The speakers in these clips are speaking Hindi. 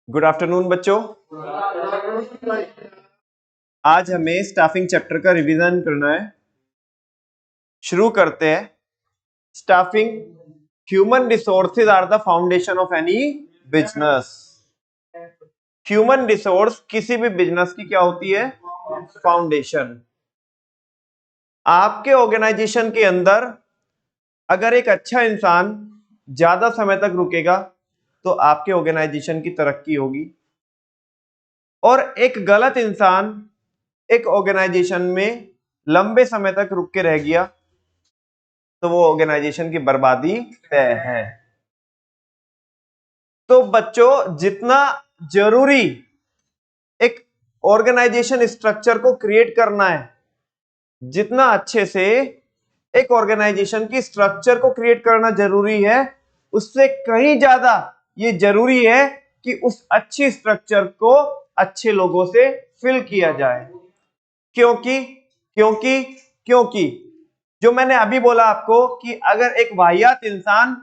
गुड आफ्टरनून बच्चों। आज हमें स्टाफिंग चैप्टर का रिवीजन करना है। शुरू करते हैं। Staffing, human resources are the foundation of any business. Human resource किसी भी बिजनेस की क्या होती है? फाउंडेशन। आपके ऑर्गेनाइजेशन के अंदर अगर एक अच्छा इंसान ज्यादा समय तक रुकेगा तो आपके ऑर्गेनाइजेशन की तरक्की होगी, और एक गलत इंसान एक ऑर्गेनाइजेशन में लंबे समय तक रुक के रह गया तो वो ऑर्गेनाइजेशन की बर्बादी तय है। तो बच्चों, जितना जरूरी एक ऑर्गेनाइजेशन स्ट्रक्चर को क्रिएट करना है, जितना अच्छे से एक ऑर्गेनाइजेशन की स्ट्रक्चर को क्रिएट करना जरूरी है, उससे कहीं ज्यादा ये जरूरी है कि उस अच्छी स्ट्रक्चर को अच्छे लोगों से फिल किया जाए। क्योंकि क्योंकि क्योंकि जो मैंने अभी बोला आपको कि अगर एक वाहियात इंसान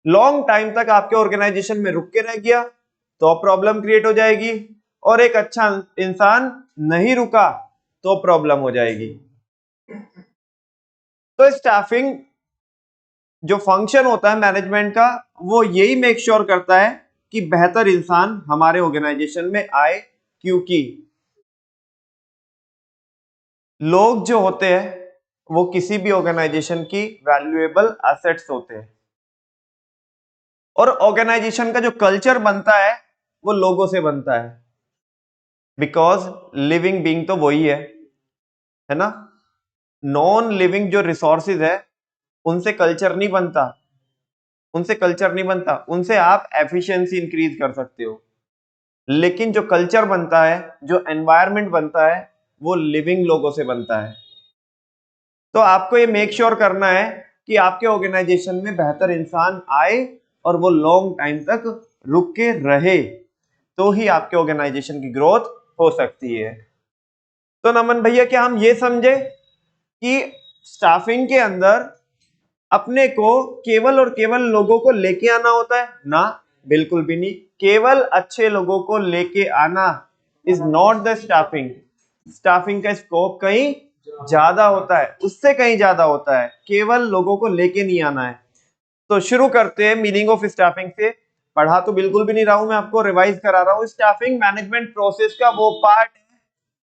लॉन्ग टाइम तक आपके ऑर्गेनाइजेशन में रुक के रह गया तो प्रॉब्लम क्रिएट हो जाएगी, और एक अच्छा इंसान नहीं रुका तो प्रॉब्लम हो जाएगी। तो स्टाफिंग जो फंक्शन होता है मैनेजमेंट का, वो यही मेक श्योर करता है कि बेहतर इंसान हमारे ऑर्गेनाइजेशन में आए, क्योंकि लोग जो होते हैं वो किसी भी ऑर्गेनाइजेशन की वैल्यूएबल एसेट्स होते हैं, और ऑर्गेनाइजेशन का जो कल्चर बनता है वो लोगों से बनता है। बिकॉज लिविंग बीइंग तो वही है ना। नॉन लिविंग जो रिसोर्सेज है उनसे कल्चर नहीं बनता, उनसे आप एफिशिएंसी इंक्रीज कर सकते हो, लेकिन जो कल्चर बनता है, जो एनवायरनमेंट बनता है, वो लिविंग लोगों से बनता है। तो आपको ये मेक श्योर करना है कि आपके ऑर्गेनाइजेशन में बेहतर इंसान आए और वो लॉन्ग टाइम तक रुक के रहे, तो ही आपके ऑर्गेनाइजेशन की ग्रोथ हो सकती है। तो नमन भैया, क्या हम ये समझे कि स्टाफिंग के अंदर अपने को केवल और केवल लोगों को लेके आना होता है? ना, बिल्कुल भी नहीं। केवल अच्छे लोगों को लेके आना is not the staffing. Staffing का स्कोप कहीं ज्यादा होता है, उससे कहीं ज्यादा होता है। केवल लोगों को लेके नहीं आना है। तो शुरू करते हैं मीनिंग ऑफ स्टाफिंग से। पढ़ा तो बिल्कुल भी नहीं रहा हूं, मैं आपको रिवाइज करा रहा हूं। स्टाफिंग मैनेजमेंट प्रोसेस का वो पार्ट है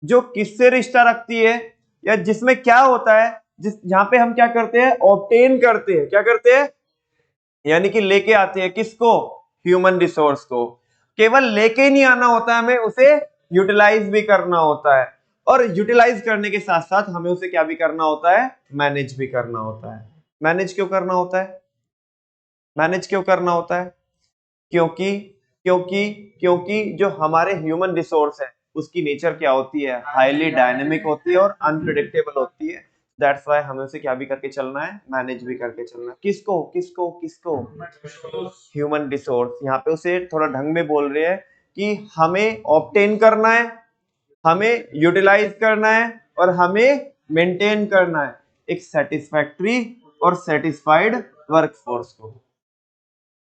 जो किससे रिश्ता रखती है, या जिसमें क्या होता है, जहां पे हम क्या करते हैं? ऑब्टेन करते हैं। क्या करते हैं? यानी कि लेके आते हैं। किसको? ह्यूमन रिसोर्स को। केवल लेके ही नहीं आना होता है, हमें उसे यूटिलाइज भी करना होता है, और यूटिलाइज करने के साथ साथ हमें उसे क्या भी करना होता है? मैनेज भी करना होता है। मैनेज क्यों करना होता है? मैनेज क्यों करना होता है? क्योंकि क्योंकि क्योंकि जो हमारे ह्यूमन रिसोर्स है उसकी नेचर क्या होती है? हाईली डायनेमिक होती है और अनप्रिडिक्टेबल होती है। दैट्स व्हाई हमें उसे क्या भी करके चलना है? मैनेज भी करके चलना है। किसको किसको किसको? Human resource. यहाँ पे उसे थोड़ा ढंग में बोल रहे हैं कि हमें ऑब्टेन करना है, हमें यूटिलाइज करना है, और हमें मेंटेन करना है एक सेटिस्फैक्ट्री और सेटिस्फाइड वर्कफोर्स को।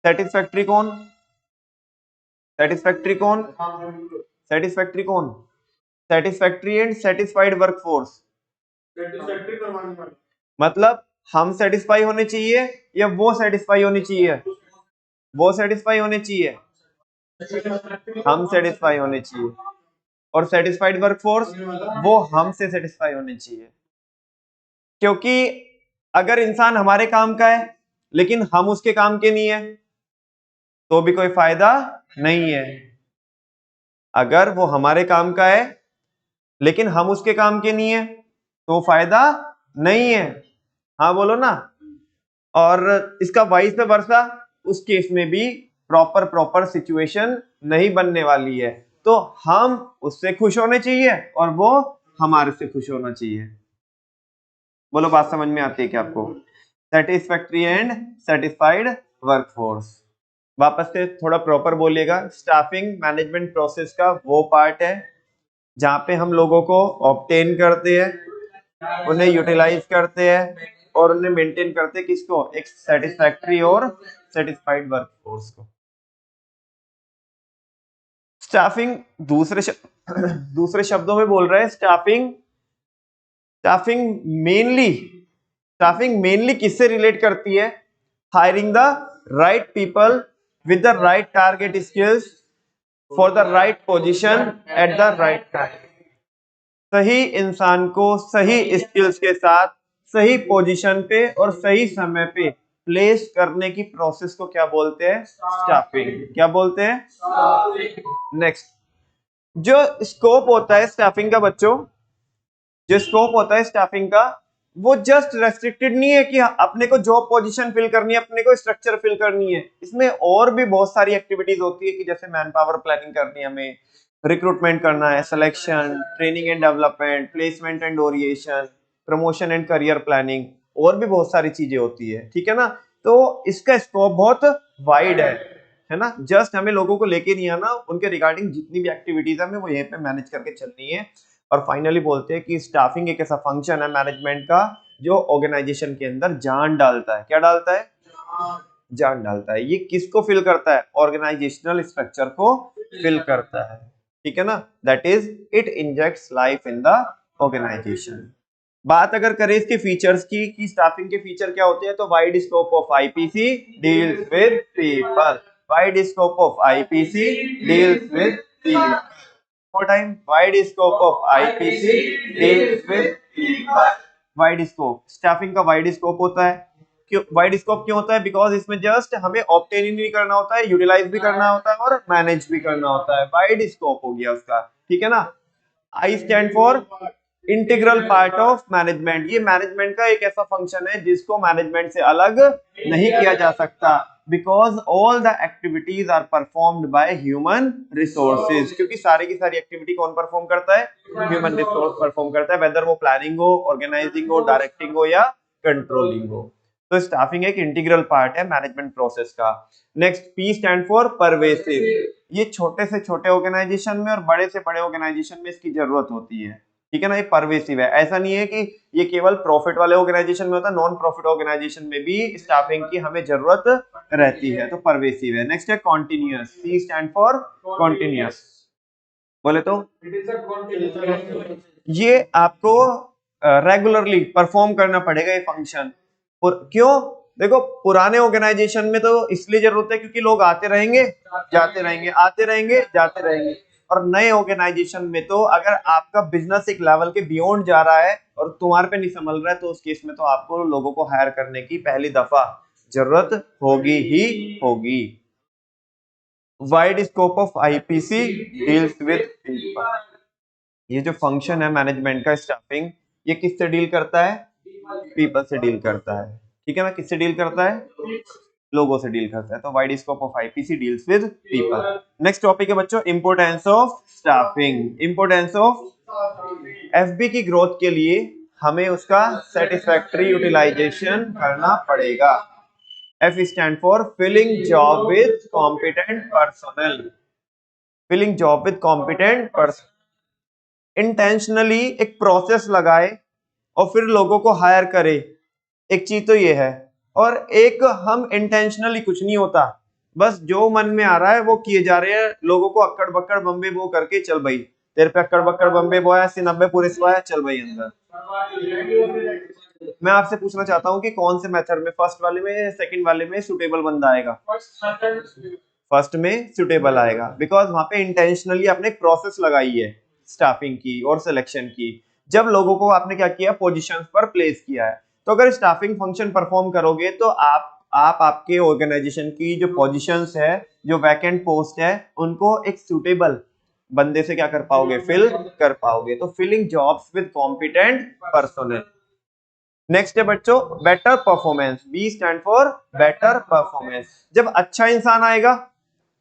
सेटिस्फैक्ट्री कौन? सेटिस्फैक्ट्री कौन? सेटिस्फैक्ट्री कौन? Satisfactory and satisfied workforce. मतलब हम सेटिस्फाई होने चाहिए या वो सेटिस्फाई होनी चाहिए? वो सेटिस्फाई होने चाहिए, हम सेटिस्फाई होने चाहिए। और सेटिस्फाइड वर्कफोर्स, वो हमसे सेटिस्फाई होने चाहिए। क्योंकि अगर इंसान हमारे काम का है लेकिन हम उसके काम के नहीं है तो भी कोई फायदा नहीं है। अगर वो हमारे काम का है लेकिन हम उसके काम के नहीं है तो फायदा नहीं है। हाँ बोलो ना। और इसका वाइस वर्सा, उस केस में भी प्रॉपर सिचुएशन नहीं बनने वाली है। तो हम उससे खुश होने चाहिए और वो हमारे से खुश होना चाहिए। बोलो, बात समझ में आती है क्या आपको? Satisfactory and satisfied workforce. वापस से थोड़ा प्रॉपर बोलिएगा। स्टाफिंग मैनेजमेंट प्रोसेस का वो पार्ट है जहां पे हम लोगों को ऑब्टेन करते हैं, उन्हें यूटिलाइज करते हैं, और उन्हें मेंटेन करते हैं। किसको? एक सेटिस्फैक्ट्री और सेटिस्फाइड वर्कफोर्स को। स्टाफिंग दूसरे शब्दों में बोल रहे हैं, स्टाफिंग मेनली किससे रिलेट करती है? Hiring the right people with the right target skills for the right position at the right time. सही इंसान को सही स्किल्स के साथ सही पोजीशन पे और सही समय पे प्लेस करने की प्रोसेस को क्या बोलते हैं? स्टाफिंग। क्या बोलते हैं? नेक्स्ट, जो स्कोप होता है स्टाफिंग का बच्चों, जो स्कोप होता है स्टाफिंग का, वो जस्ट रेस्ट्रिक्टेड नहीं है कि अपने को जॉब पोजीशन फिल करनी है, अपने को स्ट्रक्चर फिल करनी है। इसमें और भी बहुत सारी एक्टिविटीज होती है कि जैसे मैन पावर प्लानिंग करनी है, हमें रिक्रूटमेंट करना है, selection, training and development, placement and orientation, promotion and career planning, और भी बहुत सारी चीजें होती है, ठीक है ना। तो इसका स्कोप बहुत वाइड है ना। जस्ट हमें लोगों को लेके नहीं आना, उनके रिगार्डिंग जितनी भी एक्टिविटीज है हमें वो यहीं पे मैनेज करके चलनी है। और फाइनली बोलते हैं कि स्टाफिंग एक ऐसा फंक्शन है मैनेजमेंट का जो ऑर्गेनाइजेशन के अंदर जान डालता है। क्या डालता है? जान डालता है। ये किसको फिल करता है? ऑर्गेनाइजेशनल स्ट्रक्चर को फिल करता है, ठीक है ना। That is it injects life in the organization. बात अगर करें इसके फीचर्स की कि स्टाफिंग के फीचर क्या होते हैं, तो wide scope of IPC deals with people. Wide scope of IPC deals with people. more time, wide scope of IPC deals with people. Wide scope, staffing का वाइड स्कोप होता है। क्यों वाइड स्कोप क्यों होता है? बिकॉज इसमें जस्ट हमें ऑब्टेन ही नहीं करना होता है, यूटिलाइज भी करना होता है और मैनेज भी करना होता है। वाइड स्कोप हो गया उसका, ठीक है ना। I stand for integral part of management. ये मैनेजमेंट का एक ऐसा फंक्शन है जिसको मैनेजमेंट से अलग नहीं किया जा सकता, because all the activities are performed by human resources. क्योंकि सारी की सारी एक्टिविटी कौन परफॉर्म करता है? ह्यूमन रिसोर्स परफॉर्म करता है, वेदर वो प्लानिंग हो, ऑर्गेनाइजिंग हो, डायरेक्टिंग हो या कंट्रोलिंग हो। तो स्टाफिंग एक इंटीग्रल पार्ट है मैनेजमेंट प्रोसेस का। Next, P stand for pervasive. ये छोटे से छोटे ऑर्गेनाइजेशन में और बड़े से बड़े ऑर्गेनाइजेशन में इसकी जरूरत होती है, ठीक है ना। ये परवेसिव है, ऐसा नहीं है कि ये केवल प्रॉफिट वाले ऑर्गेनाइजेशन में होता है, नॉन प्रॉफिट ऑर्गेनाइजेशन में भी स्टाफिंग की हमें जरूरत रहती है, तो परवेसिव है। नेक्स्ट है continuous. C stand for continuous. बोले तो ये आपको रेगुलरली परफॉर्म करना पड़ेगा ये फंक्शन। क्यों? देखो, पुराने ऑर्गेनाइजेशन में तो इसलिए जरूरत है क्योंकि लोग आते रहेंगे जाते रहेंगे, आते रहेंगे जाते रहेंगे। और नए ऑर्गेनाइजेशन में तो अगर आपका बिजनेस एक लेवल के बियॉन्ड जा रहा है और तुम्हारे पे नहीं संभल रहा है, तो उस केस में तो आपको लोगों को हायर करने की पहली दफा जरूरत होगी ही होगी। Wide scope of IPC deals with people. ये जो फंक्शन है मैनेजमेंट का स्टाफिंग, ये किससे डील करता है? पीपल से डील करता है, ठीक है ना। किससे डील करता है? लोगों से डील करता है। तो wide scope of IPC deals with people. Next topic है बच्चों importance of staffing. Importance of FB की ग्रोथ के लिए हमें उसका सेटिस्फैक्टरी यूटिलाइजेशन करना पड़ेगा। F stand for filling job with competent personal. Filling job with competent person. Intentionally एक प्रोसेस लगाए और फिर लोगों को हायर करे, एक चीज तो ये है। और एक हम इंटेंशनली कुछ नहीं होता, बस जो मन में आ रहा है वो किए जा रहे हैं, लोगों को अक्कड़ बक्कड़ बम्बे बो करके चल भाई, तेरे पे अक्कड़ बक्कड़ बम्बे बोया, 80-90 पूरे स्वाया, चल भाई अंदर। मैं आपसे पूछना चाहता हूँ कि कौन से मेथड में, फर्स्ट वाले में, सेकंड वाले में सुटेबल बंदा आएगा? फर्स्ट में सुटेबल आएगा, बिकॉज वहां पे इंटेंशनली आपने एक प्रोसेस लगाई है स्टाफिंग की और सिलेक्शन की। जब लोगों को आपने क्या किया? पोजीशंस पर प्लेस किया है। तो अगर स्टाफिंग फंक्शन परफॉर्म करोगे तो आप आपके ऑर्गेनाइजेशन की जो पोजीशंस है, जो वैकेंट पोस्ट है, उनको एक सुटेबल बंदे से क्या कर पाओगे? फिल कर पाओगे। तो filling jobs with competent personal. Next है बच्चों better performance. B stand for better performance. जब अच्छा इंसान आएगा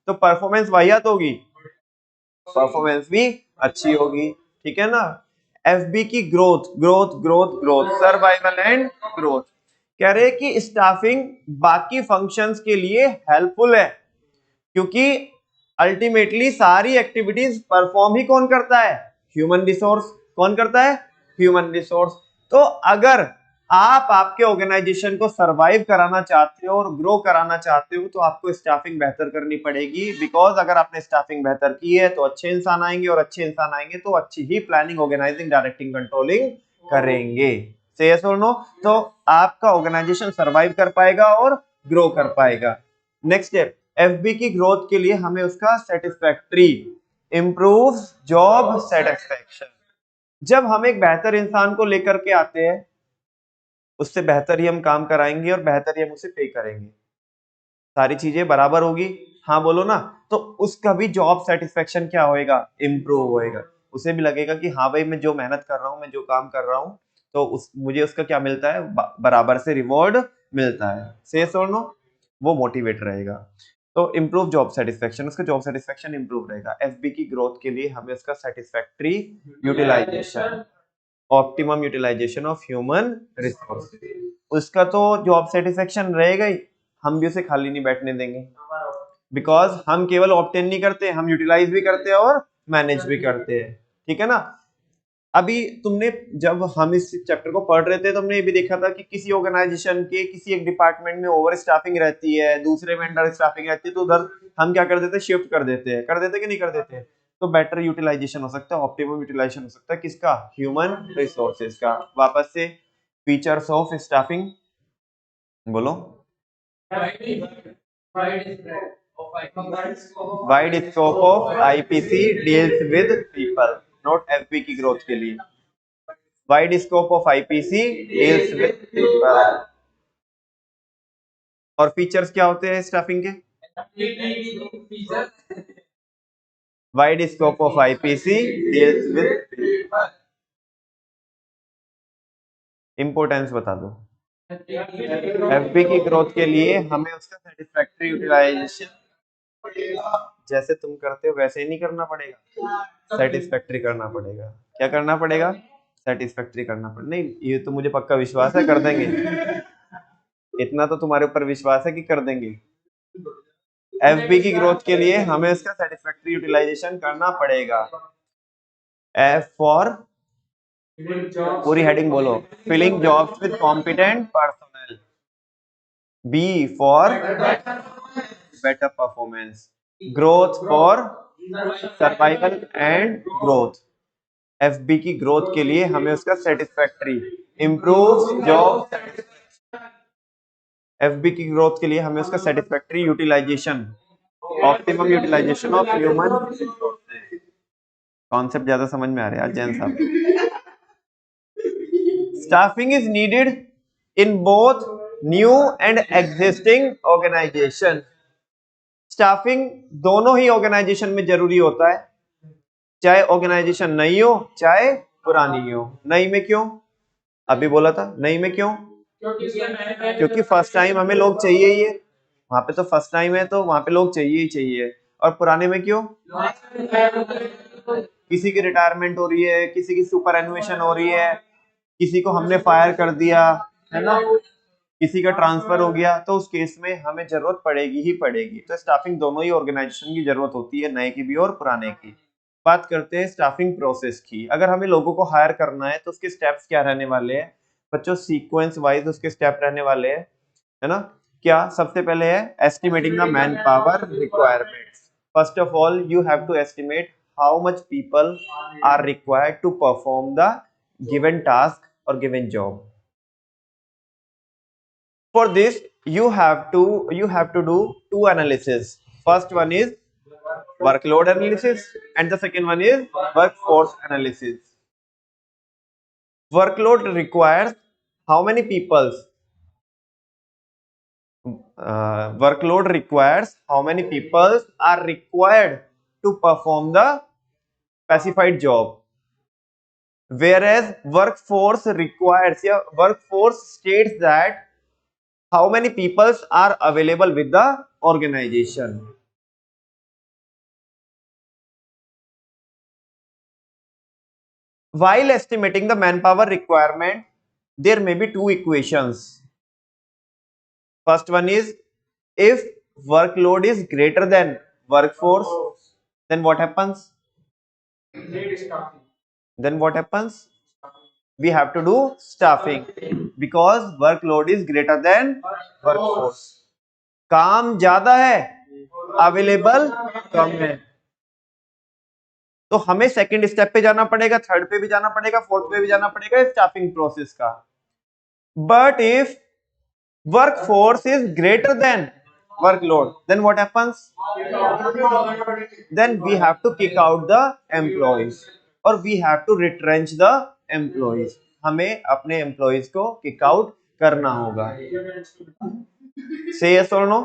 तो परफॉर्मेंस वाहियात होगी, परफॉर्मेंस भी अच्छी होगी, ठीक है ना। एफबी की growth, growth growth growth, survival and growth. कह रहे हैं कि स्टाफिंग बाकी फंक्शंस के लिए हेल्पफुल है, क्योंकि अल्टीमेटली सारी एक्टिविटीज परफॉर्म ही कौन करता है? Human resource. कौन करता है? Human resource. तो अगर आप आपके ऑर्गेनाइजेशन को सरवाइव कराना चाहते हो और ग्रो कराना चाहते हो तो आपको स्टाफिंग बेहतर करनी पड़ेगी, बिकॉज अगर आपने स्टाफिंग बेहतर की है तो अच्छे इंसान आएंगे, और अच्छे इंसान आएंगे तो अच्छी ही प्लानिंग, ऑर्गेनाइजिंग, डायरेक्टिंग, कंट्रोलिंग करेंगे। से यस और नो? तो आपका ऑर्गेनाइजेशन सरवाइव कर पाएगा और ग्रो कर पाएगा। नेक्स्ट स्टेप, एफबी की ग्रोथ के लिए हमें उसका सेटिस्फैक्ट्री, इंप्रूव जॉब सेटिस्फैक्शन। जब हम एक बेहतर इंसान को लेकर के आते हैं, उससे बेहतर ही हम काम कराएंगे और बेहतर ही हम उसे पे करेंगे, सारी चीजें बराबर होगी। हाँ बोलो ना? तो उसका भी जॉब सेटिस्फेक्शन क्या होएगा? इम्प्रूव होएगा। उसे भी लगेगा कि हाँ भाई, मैं जो मेहनत कर रहा हूँ, मैं जो काम कर रहा हूँ, तो मुझे उसका क्या मिलता है? बराबर से रिवॉर्ड मिलता है। से और नो? वो मोटिवेट रहेगा। तो इम्प्रूव जॉब सेटिस्फेक्शन, उसका जॉब सेटिस्फेक्शन इम्प्रूव रहेगा। एफबी की ग्रोथ के लिए हमें उसका satisfactory utilization, optimum utilization of human resources, उसका तो जॉब सेटिस्फेक्शन रहेगा ही। हम भी उसे खाली नहीं बैठने देंगे, बिकॉज हम केवल ऑब्टेन नहीं करते, हम यूटिलाइज भी करते हैं और मैनेज भी करते हैं। ठीक है ना? अभी तुमने, जब हम इस चैप्टर को पढ़ रहे थे, तो हमने ये भी देखा था कि किसी ऑर्गेनाइजेशन के किसी एक डिपार्टमेंट में ओवर स्टाफिंग रहती है, दूसरे में अंडर स्टाफिंग रहती है, तो उधर हम क्या कर देते हैं? शिफ्ट कर देते हैं। कर देते कि नहीं कर देते? तो बेटर यूटिलाइजेशन हो सकता है, ऑप्टिमम यूटिलाइजेशन हो सकता है। किसका? ह्यूमन रिसोर्सेज का। वापस से फीचर्स ऑफ स्टाफिंग बोलो। Wide scope of IPC deals with people, note FP की ग्रोथ के लिए wide scope of IPC deals with people. और फीचर्स क्या होते हैं स्टाफिंग के? Wide scope of IPC deals with people. Importance बता दो। एफबी की ग्रोथ के लिए हमें उसका सेटिस्फैक्ट्री यूटिलाइजेशन, जैसे तुम करते हो वैसे ही नहीं करना पड़ेगा, सेटिस्फैक्ट्री करना पड़ेगा। क्या करना पड़ेगा? सेटिस्फैक्ट्री करना पड़ेगा। नहीं, ये तो मुझे पक्का विश्वास है कर देंगे, इतना तो तुम्हारे ऊपर विश्वास है कि कर देंगे। एफबी की ग्रोथ के लिए हमें उसका सेटिस्फैक्ट्री यूटिलाइजेशन करना पड़ेगा। एफ फॉर, पूरी हेडिंग बोलो, filling jobs with competent personal. B for better performance. Growth for survival and growth. FB की ग्रोथ के लिए हमें उसका सेटिस्फैक्ट्री, इंप्रूव जॉब, एफबी की ग्रोथ के लिए हमें उसका satisfactory utilization, optimum utilization of human resources. Concept ज्यादा समझ में आ रहा है जैन साहब? Staffing is needed in both new and existing organization. Staffing दोनों ही ऑर्गेनाइजेशन में जरूरी होता है, चाहे ऑर्गेनाइजेशन नई हो चाहे पुरानी हो। नई में क्यों? अभी बोला था, नई में क्यों? क्योंकि फर्स्ट टाइम हमें लोग चाहिए ही है, वहां पे तो फर्स्ट टाइम है तो वहां पे लोग चाहिए ही चाहिए। और पुराने में क्यों? किसी की रिटायरमेंट हो रही है, किसी की सुपर एनुएशन हो रही है, किसी को हमने फायर कर दिया है ना, किसी का ट्रांसफर हो गया, तो उस केस में हमें जरूरत पड़ेगी ही पड़ेगी। तो स्टाफिंग दोनों ही ऑर्गेनाइजेशन की जरूरत होती है, नए की भी और पुराने की। बात करते हैं स्टाफिंग प्रोसेस की। अगर हमें लोगों को हायर करना है तो उसके स्टेप्स क्या रहने वाले हैं बच्चों? सीक्वेंस वाइज उसके स्टेप रहने वाले हैं, है ना? क्या? सबसे पहले है estimating the manpower requirements. First of all you have to estimate how much people are required to perform the given task और given job. For this you have to do two analysis. First one is workload analysis and the second one is workforce analysis. Workload requires how many peoples? Workload requires how many peoples are required to perform the specified job, whereas workforce requires, yeah, workforce states that how many peoples are available with the organization. While estimating the manpower requirement, there may be two equations. First one is, if workload is greater than workforce, then what happens? Then what happens? we have to do staffing because workload is greater than workforce. काम ज्यादा है, अवेलेबल कम है, तो हमें सेकंड स्टेप पे जाना पड़ेगा, थर्ड पे भी जाना पड़ेगा, फोर्थ पे भी जाना पड़ेगा स्टाफिंग प्रोसेस का. But if workforce is greater than workload, then what happens? Then we have to kick out the employees or we have to retrench the employees. हमें अपने employees को kick out करना होगा. Say yes or no?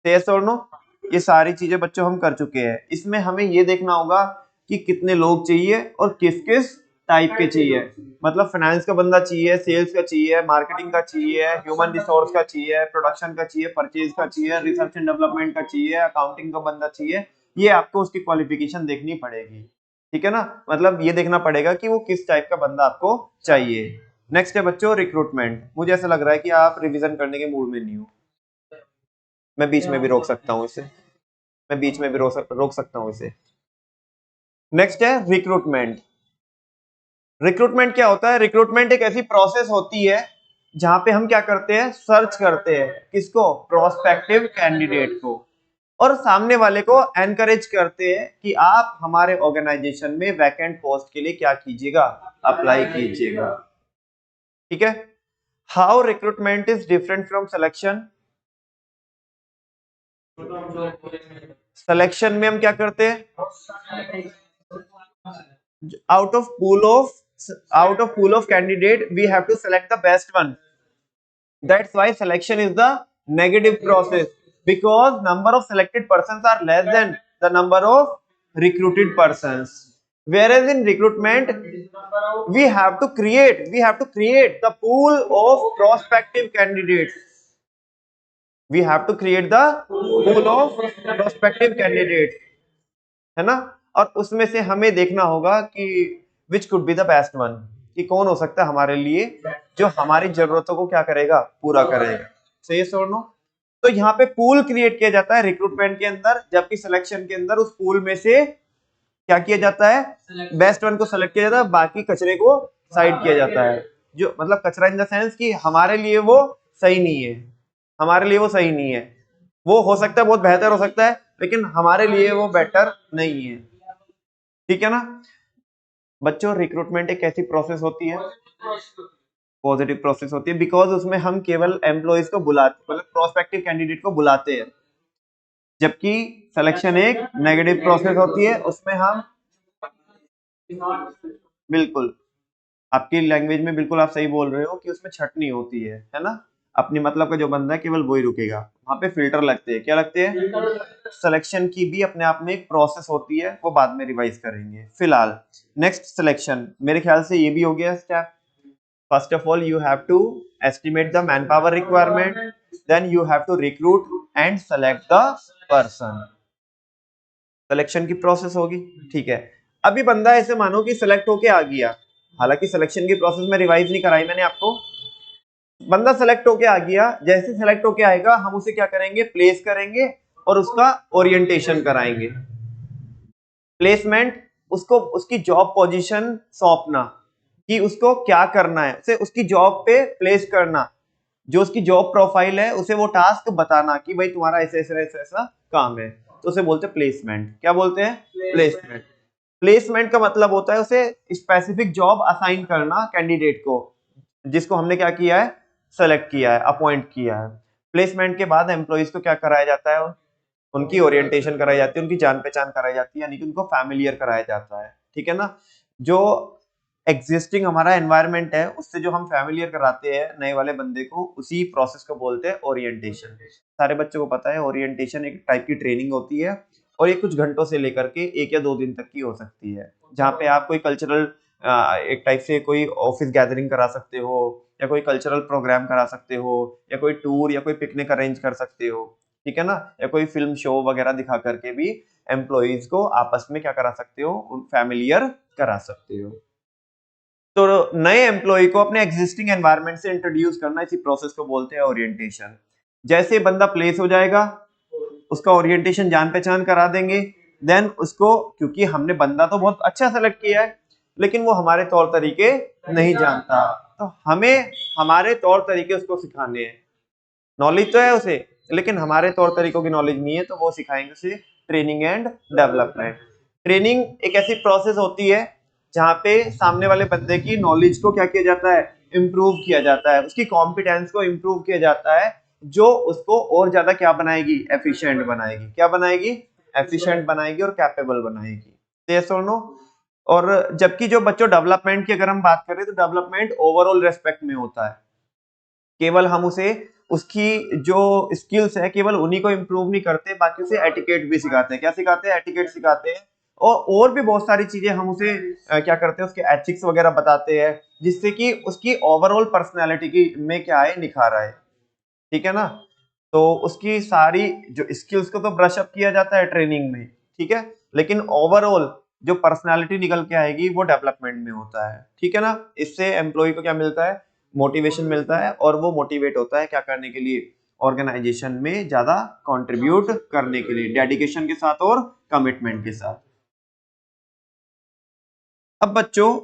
Say yes or no? ये सारी चीजें बच्चों हम कर चुके हैं. इसमें हमें ये देखना होगा कि कितने लोग चाहिए और किस किस टाइप के चाहिए. मतलब फाइनेंस का बंदा चाहिए, सेल्स का चाहिए, मार्केटिंग का चाहिए, ह्यूमन रिसोर्स का चाहिए, प्रोडक्शन का चाहिए, परचेज का चाहिए, रिसर्च एंड डेवलपमेंट का चाहिए, अकाउंटिंग का बंदा चाहिए. ये आपको उसकी क्वालिफिकेशन देखनी पड़ेगी. ठीक है ना, मतलब ये देखना पड़ेगा कि वो किस टाइप का बंदा आपको चाहिए. नेक्स्ट है बच्चों रिक्रूटमेंट. मुझे ऐसा लग रहा है कि आप रिविजन करने के मूड में नहीं हो. मैं बीच में भी रोक सकता हूँ इसे, मैं बीच में भी रोक सकता हूँ इसे. नेक्स्ट है रिक्रूटमेंट. रिक्रूटमेंट क्या होता है? रिक्रूटमेंट एक ऐसी प्रोसेस होती है जहां पे हम क्या करते हैं, सर्च करते हैं किसको, प्रोस्पेक्टिव कैंडिडेट को, और सामने वाले को एनकरेज करते हैं कि आप हमारे ऑर्गेनाइजेशन में वैकेंट पोस्ट के लिए क्या कीजिएगा, अप्लाई कीजिएगा. ठीक है. How recruitment is different from selection. Selection में हम क्या करते हैं, out of pool of candidate we have to select the best one. That's why selection is the negative process, because number of selected persons are less than the number of recruited persons. Whereas in recruitment we have to create the pool of prospective candidates. We have to create the pool of prospective candidates, है ना. और उसमें से हमें देखना होगा कि which could be the best one, कि कौन हो सकता है हमारे लिए जो हमारी जरूरतों को क्या करेगा, पूरा करेगा. सही है और नो. तो यहाँ पे पूल क्रिएट किया जाता है रिक्रूटमेंट के अंदर, जबकि सिलेक्शन के अंदर उस पूल में से क्या किया जाता है, बेस्ट वन को सेलेक्ट किया जाता है, बाकी कचरे को साइड किया जाता है. जो मतलब कचरा इन द सेंस कि हमारे लिए वो सही नहीं है, हमारे लिए वो सही नहीं है. वो हो सकता है बहुत बेहतर हो सकता है, लेकिन हमारे लिए वो बेटर नहीं है. ठीक है ना बच्चों. रिक्रूटमेंट एक ऐसी प्रोसेस होती है, पॉजिटिव प्रोसेस होती है, बिकॉज उसमें हम केवल एम्प्लॉइज को बुलाते, मतलब प्रोस्पेक्टिव कैंडिडेट को बुलाते हैं. जबकि सिलेक्शन एक नेगेटिव प्रोसेस होती है, उसमें हम बिल्कुल, आपकी लैंग्वेज में बिल्कुल आप सही बोल रहे हो कि उसमें छटनी होती है ना. अपनी मतलब का जो बंदा है केवल वही रुकेगा. वहां पे फिल्टर लगते हैं. क्या लगते हैं? सिलेक्शन की भी अपने आप में एक प्रोसेस होती है, वो बाद में रिवाइज करेंगे. फिलहाल नेक्स्ट सिलेक्शन, मेरे ख्याल से ये भी हो गया step. First of all you have to estimate the manpower requirement, then you have to recruit and select the person. Selection की प्रोसेस होगी. ठीक है. अभी बंदा ऐसे मानो कि सिलेक्ट होके आ गया, हालांकि सिलेक्शन की प्रोसेस में रिवाइज नहीं कराई मैंने आपको. बंदा सेलेक्ट होके आ गया, जैसे सेलेक्ट होके आएगा हम उसे क्या करेंगे, प्लेस करेंगे और उसका ओरिएंटेशन कराएंगे. प्लेसमेंट, उसको उसकी जॉब पोजीशन सौंपना कि उसको क्या करना है, उसे उसकी जॉब पे प्लेस करना. जो उसकी जॉब प्रोफाइल है उसे वो टास्क बताना कि भाई तुम्हारा ऐसा ऐसा ऐसा ऐसा काम है, तो उसे बोलते हैं प्लेसमेंट. क्या बोलते हैं? प्लेसमेंट. प्लेसमेंट का मतलब होता है उसे स्पेसिफिक जॉब असाइन करना कैंडिडेट को, जिसको हमने क्या किया है, सेलेक्ट किया है, अपॉइंट किया है. प्लेसमेंट के बाद एम्प्लॉइज को क्या कराया जाता है, उनकी ओरिएंटेशन कराई जाती है, उनकी जान पहचान कराई जाती है, यानी कि उनको फैमिलियर कराया जाता है. ठीक है ना. जो एग्जिस्टिंग हमारा एनवायरनमेंट है उससे जो हम फैमिलियर कराते हैं नए वाले बंदे को, उसी प्रोसेस को बोलते हैं ओरिएंटेशन. सारे बच्चों को पता है ओरिएंटेशन एक टाइप की ट्रेनिंग होती है और ये कुछ घंटों से लेकर के 1 या 2 दिन तक की हो सकती है, जहाँ पे आप कोई कल्चरल एक टाइप से कोई ऑफिस गैदरिंग करा सकते हो, या कोई कल्चरल प्रोग्राम करा सकते हो, या कोई टूर या कोई पिकनिक अरेंज कर सकते हो. ठीक है ना. या कोई फिल्म शो वगैरह दिखा करके भी एम्प्लॉइज को आपस में क्या करा सकते हो, फैमिलियर करा सकते हो. तो नए एम्प्लॉय को अपने एग्जिस्टिंग एनवायरनमेंट से इंट्रोड्यूस करना, इसी प्रोसेस को बोलते हैं ओरिएंटेशन. जैसे बंदा प्लेस हो जाएगा, उसका ओरिएंटेशन जान पहचान करा देंगे. देन उसको, क्योंकि हमने बंदा तो बहुत अच्छा सेलेक्ट किया है, लेकिन वो हमारे तौर तरीके नहीं जानता, तो हमें हमारे तौर तरीके उसको सिखाने हैं। नॉलेज तो है उसे, लेकिन हमारे तौर तरीकों की नॉलेज नहीं है, तो वो सिखाएंगे उसे ट्रेनिंग एंड डेवलपमेंट। ट्रेनिंग एक ऐसी प्रोसेस होती है जहाँ पे सामने वाले बंदे की नॉलेज को क्या किया जाता है, इम्प्रूव किया जाता है, उसकी कॉम्पिटेंस को इम्प्रूव किया जाता है, जो उसको और ज्यादा क्या बनाएगी, एफिशिएंट बनाएगी। क्या बनाएगी, एफिशिएंट बनाएगी और कैपेबल बनाएगी। यस और नो। और जबकि जो बच्चों डेवलपमेंट की अगर हम बात करें तो डेवलपमेंट ओवरऑल रेस्पेक्ट में होता है, केवल हम उसे उसकी जो स्किल्स है केवल उन्हीं को इम्प्रूव नहीं करते, बाकी उसे एटिकेट भी सिखाते हैं। क्या सिखाते हैं, एटिकेट सिखाते हैं, और भी बहुत सारी चीजें हम उसे क्या करते हैं, उसके एथिक्स वगैरह बताते हैं, जिससे कि उसकी ओवरऑल पर्सनैलिटी की में क्या है, निखार आए। ठीक है ना। तो उसकी सारी जो स्किल्स को तो ब्रश अप किया जाता है ट्रेनिंग में, ठीक है, लेकिन ओवरऑल जो पर्सनालिटी निकल के आएगी वो डेवलपमेंट में होता है। ठीक है ना। इससे एम्प्लॉय को क्या मिलता है, मोटिवेशन मिलता है, और वो मोटिवेट होता है क्या करने के लिए, ऑर्गेनाइजेशन में ज्यादा कंट्रीब्यूट करने के लिए, डेडिकेशन के साथ और कमिटमेंट के साथ। अब बच्चों,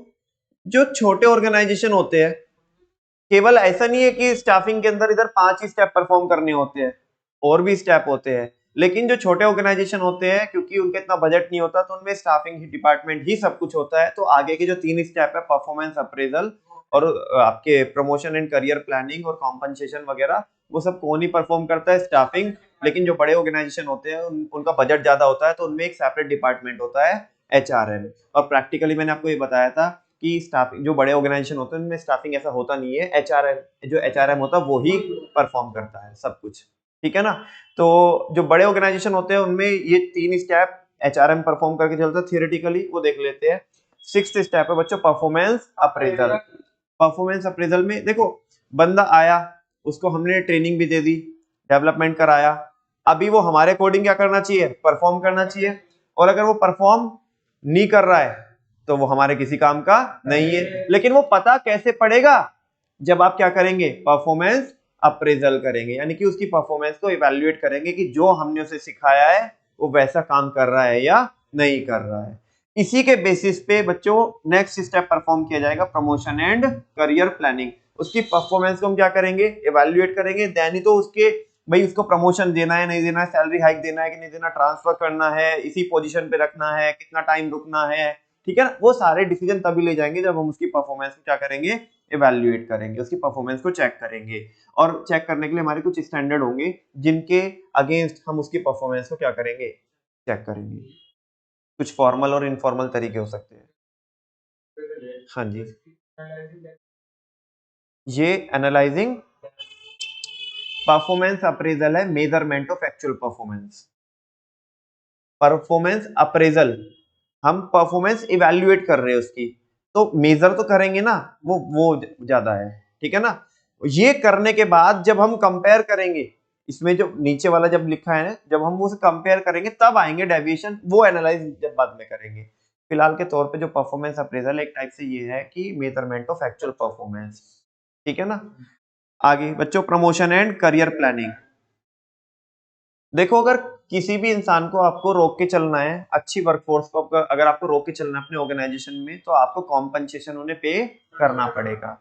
जो छोटे ऑर्गेनाइजेशन होते हैं, केवल ऐसा नहीं है कि स्टाफिंग के अंदर इधर 5 ही स्टेप परफॉर्म करने होते हैं, और भी स्टेप होते हैं, लेकिन जो छोटे ऑर्गेनाइजेशन होते हैं क्योंकि उनका इतना बजट नहीं होता, तो उनमें स्टाफिंग ही डिपार्टमेंट ही सब कुछ होता है। तो आगे के जो 3 स्टेप है, परफॉर्मेंस अप्रेजल और आपके प्रमोशन एंड करियर प्लानिंग और कॉम्पनसेशन वगैरह, वो सब कौन ही परफॉर्म करता है, स्टाफिंग। लेकिन जो बड़े ऑर्गेनाइजेशन होते हैं उनका बजट ज्यादा होता है, तो उनमें एक सेपरेट डिपार्टमेंट होता है, HRM। और प्रैक्टिकली मैंने आपको ये बताया था कि स्टाफिंग जो बड़े ऑर्गेनाइजेशन होते हैं उनमें स्टाफिंग ऐसा होता नहीं है, HRM होता है वो ही परफॉर्म करता है सब कुछ। ठीक है ना। तो जो बड़े ऑर्गेनाइजेशन होते हैं उनमें ये 3 स्टेप HRM परफॉर्म करके चलता है थियोरेटिकली, वो देख लेते हैं। 6th स्टेप है बच्चों, परफॉर्मेंस अप्रेजल। परफॉर्मेंस अप्रेजल में देखो, बंदा आया, उसको हमने ट्रेनिंग भी दे दी, डेवलपमेंट कराया, अभी वो हमारे अकॉर्डिंग क्या करना चाहिए, परफॉर्म करना चाहिए। और अगर वो परफॉर्म नहीं कर रहा है तो वो हमारे किसी काम का नहीं है। लेकिन वो पता कैसे पड़ेगा, जब आप क्या करेंगे, परफॉर्मेंस अप्रेजल करेंगे, यानी कि उसकी परफॉर्मेंस को इवैल्यूएट करेंगे कि जो हमने उसे सिखाया है वो वैसा काम कर रहा है या नहीं कर रहा है। इसी के बेसिस पे बच्चों नेक्स्ट स्टेप परफॉर्म किया जाएगा, प्रमोशन एंड करियर प्लानिंग। उसकी परफॉर्मेंस को हम क्या करेंगे, इवैल्यूएट करेंगे, देन ही तो उसके भाई उसको प्रमोशन देना है नहीं देना है, सैलरी हाइक देना है कि नहीं देना, ट्रांसफर करना है, इसी पोजीशन पे रखना है, कितना टाइम रुकना है। ठीक है ना। वो सारे डिसीजन तभी ले जाएंगे जब हम उसकी परफॉर्मेंस को क्या करेंगे, इवैल्यूएट करेंगे, उसकी परफॉर्मेंस को चेक करेंगे। और चेक करने के लिए हमारे कुछ स्टैंडर्ड होंगे जिनके अगेंस्ट हम उसकी परफॉर्मेंस को क्या करेंगे, चेक करेंगे। कुछ फॉर्मल और इनफॉर्मल तरीके हो सकते हैं। हाँ जी, ये एनालाइजिंग परफॉर्मेंस अप्रेजल है, measurement of actual performance. Performance appraisal, हम परफॉर्मेंस इवैल्यूएट कर रहे हैं उसकी, तो मेजर तो करेंगे ना, वो ज्यादा है। ठीक है ना। ये करने के बाद जब हम कंपेयर करेंगे, इसमें जो नीचे वाला जब लिखा है ना, जब हम उसे कंपेयर करेंगे तब आएंगे डेविएशन, वो एनालाइज जब बाद में करेंगे। फिलहाल के तौर पे जो परफॉर्मेंस अप्रेजल एक टाइप से ये है कि मेजरमेंट ऑफ एक्चुअल परफॉर्मेंस। ठीक है ना। आगे बच्चों, प्रमोशन एंड करियर प्लानिंग। देखो, अगर किसी भी इंसान को आपको रोक के चलना है, अच्छी वर्कफोर्स को अगर आपको रोक के चलना है अपने ऑर्गेनाइजेशन में, तो आपको कॉम्पनसेशन उन्हें पे करना पड़ेगा।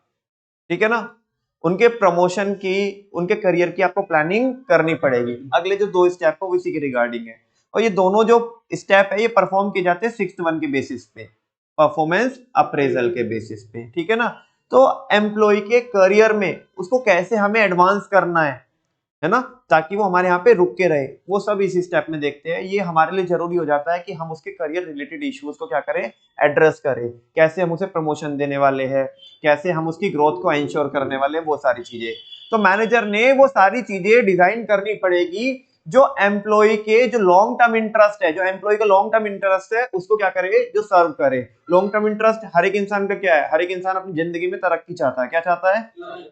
ठीक है ना। उनके प्रमोशन की, उनके करियर की आपको प्लानिंग करनी पड़ेगी। अगले जो 2 स्टेप है वो इसी के रिगार्डिंग है, और ये दोनों जो स्टेप है ये परफॉर्म किए जाते हैं 6th वन के बेसिस पे, परफॉर्मेंस अप्रेजल के बेसिस पे। ठीक है ना। तो एम्प्लॉय के करियर में उसको कैसे हमें एडवांस करना है ना, ताकि वो हमारे यहाँ पे रुक के रहे, वो सब इसी स्टेप में देखते हैं। ये हमारे लिए जरूरी हो जाता है कि हम उसके करियर रिलेटेड इश्यूज को क्या करें, एड्रेस करें, कैसे हम उसे प्रमोशन देने वाले हैं, कैसे हम उसकी ग्रोथ को इंश्योर करने वाले हैं, वो सारी चीजें। तो मैनेजर ने वो सारी चीजें डिजाइन करनी पड़ेगी जो एम्प्लॉय के जो लॉन्ग टर्म इंटरेस्ट है, जो एम्प्लॉय का लॉन्ग टर्म इंटरेस्ट है उसको क्या करे, जो सर्व करे। लॉन्ग टर्म इंटरेस्ट हर एक इंसान का क्या है, हर एक इंसान अपनी जिंदगी में तरक्की चाहता है। क्या चाहता है,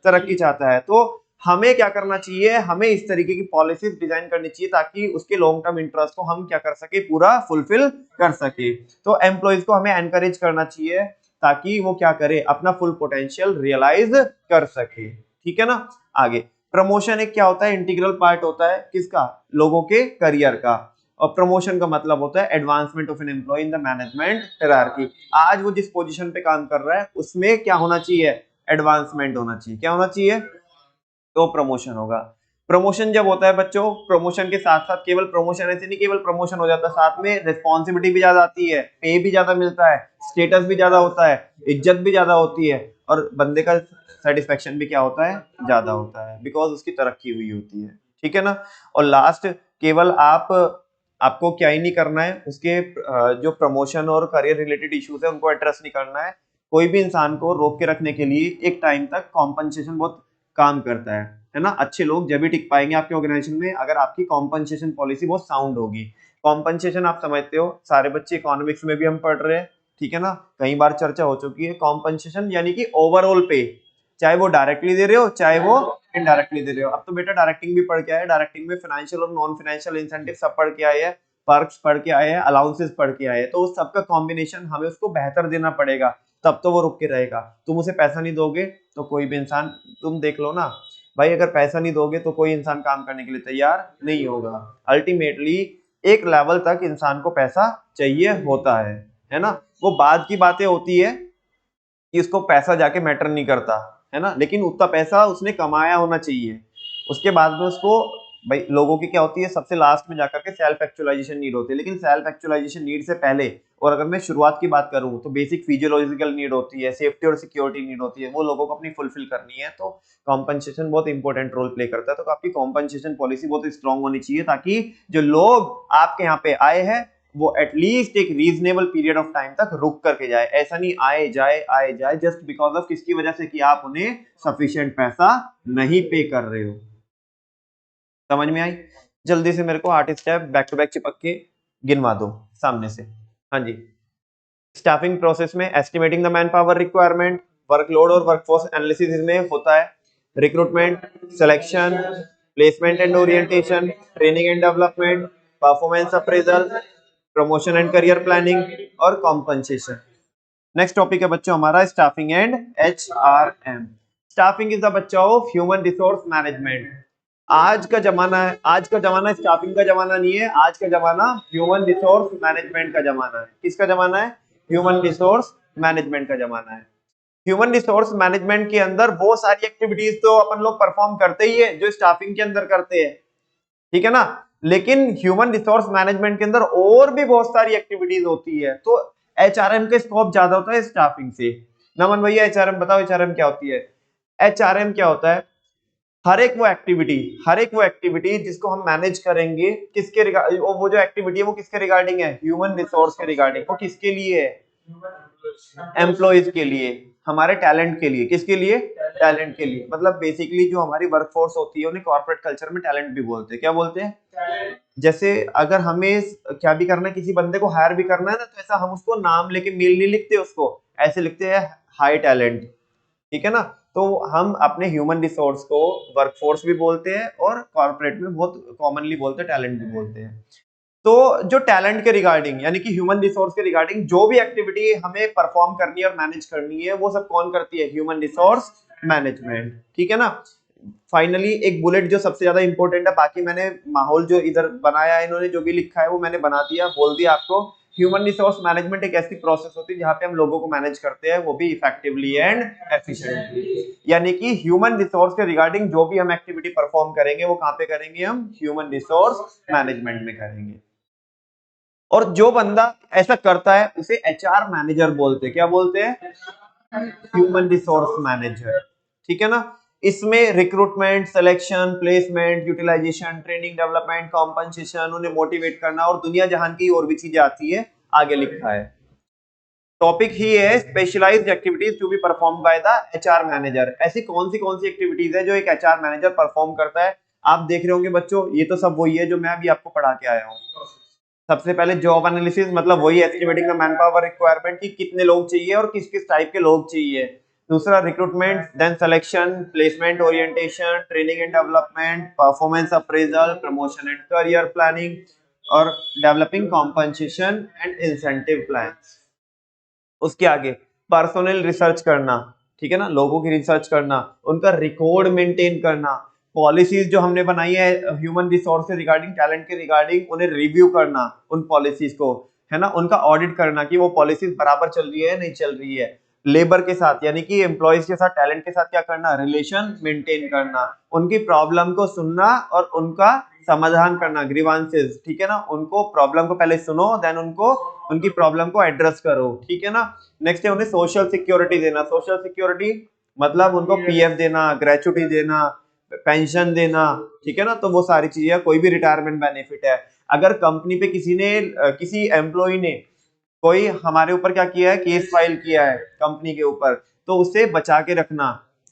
तरक्की चाहता है। तो हमें क्या करना चाहिए, हमें इस तरीके की पॉलिसीज डिजाइन करनी चाहिए ताकि उसके लॉन्ग टर्म इंटरेस्ट को हम क्या कर सके, पूरा फुलफिल कर सके। तो एम्प्लॉयज को हमें एनकरेज करना चाहिए ताकि वो क्या करे, अपना फुल पोटेंशियल रियलाइज कर सके। ठीक है ना। आगे प्रमोशन एक क्या होता है, इंटीग्रल पार्ट होता है किसका, लोगों के करियर का। और प्रमोशन का मतलब होता है advancement of an employee in the management hierarchy. आज वो जिस पोजीशन पे काम कर रहा है उसमें क्या होना चाहिए, एडवांसमेंट होना चाहिए। क्या होना चाहिए, तो प्रमोशन होगा। प्रमोशन जब होता है बच्चों, प्रमोशन के साथ साथ केवल प्रमोशन ऐसे नहीं केवल प्रमोशन हो जाता, साथ में रिस्पॉन्सिबिलिटी भी ज्यादा आती है, पे भी ज्यादा मिलता है, स्टेटस भी ज्यादा होता है, इज्जत भी ज्यादा होती है, और बंदे का सेटिस्फेक्शन भी क्या होता है, ज्यादा होता है, बिकॉज उसकी तरक्की हुई होती है। ठीक है ना। और लास्ट, केवल आपको क्या ही नहीं करना है, उसके जो प्रमोशन और करियर रिलेटेड इश्यूज है उनको एड्रेस नहीं करना है। कोई भी इंसान को रोक के रखने के लिए एक टाइम तक कॉम्पनसेशन बहुत काम करता है ना। अच्छे लोग जब भी टिक पाएंगे आपके ऑर्गेनाइजेशन में अगर आपकी कॉम्पनसेशन पॉलिसी बहुत साउंड होगी। कॉम्पनसेशन आप समझते हो, सारे बच्चे इकोनॉमिक्स में भी हम पढ़ रहे हैं, ठीक है ना, कई बार चर्चा हो चुकी है। कॉम्पनसेशन यानी कि ओवरऑल पे, चाहे वो डायरेक्टली दे रहे हो चाहे वो इनडायरेक्टली दे रहे हो। अब तो बेटा डायरेक्टिंग भी पढ़ के आए, डायरेक्टिंग में फाइनेंशियल और नॉन फाइनेंशियल इंसेंटिव सब पढ़ के आए हैं, पर्क्स पढ़ के आए हैं, अलाउंसेस पढ़ के आए हैं, तो उस सबका कॉम्बिनेशन हमें उसको बेहतर देना पड़ेगा, तब तो वो रुक के रहेगा। तुम उसे पैसा नहीं दोगे तो कोई भी इंसान, तुम देख लो ना भाई, अगर पैसा नहीं दोगे तो कोई इंसान काम करने के लिए तैयार नहीं होगा। अल्टीमेटली एक लेवल तक इंसान को पैसा चाहिए होता है ना। वो बाद की बातें होती है कि उसको पैसा जाके मैटर नहीं करता है ना, लेकिन उतना पैसा उसने कमाया होना चाहिए। उसके बाद में उसको, भाई लोगों की क्या होती है, सबसे लास्ट में जाकर के सेल्फ एक्चुअलाइजेशन नीड होती है, लेकिन सेल्फ एक्चुअलाइजेशन नीड से पहले, और अगर मैं शुरुआत की बात करूं तो बेसिक फिजियोलॉजिकल नीड होती है, सेफ्टी और सिक्योरिटी नीड होती है, वो लोगों को अपनी फुलफिल करनी है। तो कॉम्पनसेशन बहुत इंपॉर्टेंट रोल प्ले करता है। तो आपकी कॉम्पनसेशन पॉलिसी बहुत स्ट्रांग होनी चाहिए, ताकि जो लोग आपके यहाँ पे आए हैं वो एटलीस्ट एक रीजनेबल पीरियड ऑफ टाइम तक रुक करके जाए। ऐसा नहीं आए जाए जस्ट बिकॉज ऑफ किसकी वजह से, कि आप उन्हें सफिशिएंट पैसा नहीं पे कर रहे हो। समझ में आई? जल्दी से मेरे को 8 स्टेप बैक टू बैक चिपक के गिनवा दो सामने से। हाँ जी। स्टाफिंग प्रोसेस में estimating the manpower requirement, workload और वर्कफोर्स एनालिसिस इसमें होता है, recruitment, selection, placement and orientation, training and development, performance appraisal, promotion and career planning, और कॉम्पनसेशन। नेक्स्ट टॉपिक है बच्चों हमारा staffing and HRM. Staffing is the बच्चा ऑफ ह्यूमन रिसोर्स मैनेजमेंट। आज का जमाना है, आज का जमाना स्टाफिंग का जमाना नहीं है, आज का जमाना ह्यूमन रिसोर्स मैनेजमेंट का जमाना है। किसका जमाना है? ह्यूमन रिसोर्स मैनेजमेंट का जमाना है। ह्यूमन रिसोर्स मैनेजमेंट के अंदर वो सारी एक्टिविटीज तो अपन लोग परफॉर्म करते ही है जो स्टाफिंग के अंदर करते हैं, ठीक है ना, लेकिन ह्यूमन रिसोर्स मैनेजमेंट के अंदर और भी बहुत सारी एक्टिविटीज होती है। तो एचआरएम का स्कोप ज्यादा होता है स्टाफिंग से। नमन भैया एचआरएम बताओ, एचआरएम क्या होती है? एचआरएम क्या होता है? हर एक वो एक्टिविटी जिसको हम मैनेज करेंगे, किसके रिगार्डिंग, वो जो एक्टिविटी है वो किसके रिगार्डिंग है? ह्यूमन रिसोर्स के रिगार्डिंग। वो किसके लिए है? एम्प्लॉयज के लिए, हमारे टैलेंट के लिए। किसके लिए? टैलेंट के लिए। मतलब बेसिकली जो हमारी वर्कफोर्स होती है उन्हें कॉर्पोरेट कल्चर में टैलेंट भी बोलते हैं। क्या बोलते हैं? जैसे अगर हमें क्या भी करना है, किसी बंदे को हायर भी करना है ना, तो ऐसा हम उसको नाम लेके मेल नहीं लिखते, उसको ऐसे लिखते हैं हाई टैलेंट, ठीक है ना। तो हम अपने ह्यूमन रिसोर्स को वर्कफोर्स भी बोलते हैं और कॉर्पोरेट में बहुत कॉमनली बोलते हैं टैलेंट भी बोलते हैं। तो जो टैलेंट के रिगार्डिंग यानी कि ह्यूमन रिसोर्स के रिगार्डिंग जो भी एक्टिविटी हमें परफॉर्म करनी है और मैनेज करनी है, वो सब कौन करती है? ह्यूमन रिसोर्स मैनेजमेंट, ठीक है ना। फाइनली एक बुलेट जो सबसे ज्यादा इंपॉर्टेंट है, बाकी मैंने माहौल जो इधर बनाया है, इन्होंने जो भी लिखा है वो मैंने बना दिया, बोल दिया आपको। ह्यूमन रिसोर्स मैनेजमेंट एक ऐसी प्रोसेस होती है जहां पे हम लोगों को मैनेज करते हैं, वो भी इफेक्टिवली एंड एफिशिएंटली। यानी कि ह्यूमन रिसोर्स के रिगार्डिंग जो भी हम एक्टिविटी परफॉर्म करेंगे वो कहां पे करेंगे? हम ह्यूमन रिसोर्स मैनेजमेंट में करेंगे। और जो बंदा ऐसा करता है उसे एचआर मैनेजर बोलते हैं। क्या बोलते हैं? ह्यूमन रिसोर्स मैनेजर, ठीक है ना। इसमें recruitment, selection, placement, utilization, training, development, compensation, उन्हें मोटिवेट करना और दुनिया जहान की और भी चीजें आती है, आगे लिखा है। टॉपिक ही है specialized activities to be perform by the HR manager. ऐसी कौन सी एक्टिविटीज है जो एक एचआर मैनेजर परफॉर्म करता है? आप देख रहे होंगे बच्चों, ये तो सब वही है जो मैं अभी आपको पढ़ा के आया हूँ। सबसे पहले जॉब एनालिसिस, मतलब वही estimating the manpower requirement की कितने लोग चाहिए और किस किस टाइप के लोग चाहिए। दूसरा recruitment, then selection, placement orientation, training and development, performance appraisal, promotion and career planning, और developing compensation and incentive plans. उसके आगे पर्सनल रिसर्च करना, ठीक है ना, लोगों की रिसर्च करना, उनका रिकॉर्ड मेंटेन करना, पॉलिसीज जो हमने बनाई है ह्यूमन रिसोर्सेज रिगार्डिंग टैलेंट के रिगार्डिंग, उन्हें रिव्यू करना, उन पॉलिसीज को, है ना, उनका ऑडिट करना कि वो पॉलिसीज बराबर चल रही है नहीं चल रही है। लेबर के साथ यानी कि एम्प्लॉयज के साथ, टैलेंट के साथ क्या करना, रिलेशन मेंटेन करना, उनकी प्रॉब्लम को सुनना और उनका समाधान करना, ग्रीवांसेस, ठीक है ना, उनको प्रॉब्लम को पहले सुनो, देन उनको उनकी प्रॉब्लम को एड्रेस करो, ठीक है ना। नेक्स्ट है उन्हें सोशल सिक्योरिटी देना। सोशल सिक्योरिटी मतलब उनको पीएफ देना, ग्रेचुटी देना, पेंशन देना, ठीक है ना। तो वो सारी चीजें, कोई भी रिटायरमेंट बेनिफिट है। अगर कंपनी पे किसी एम्प्लॉय ने कोई हमारे ऊपर क्या किया है, केस फाइल किया है कंपनी के ऊपर, तो उसे बचा के रखना,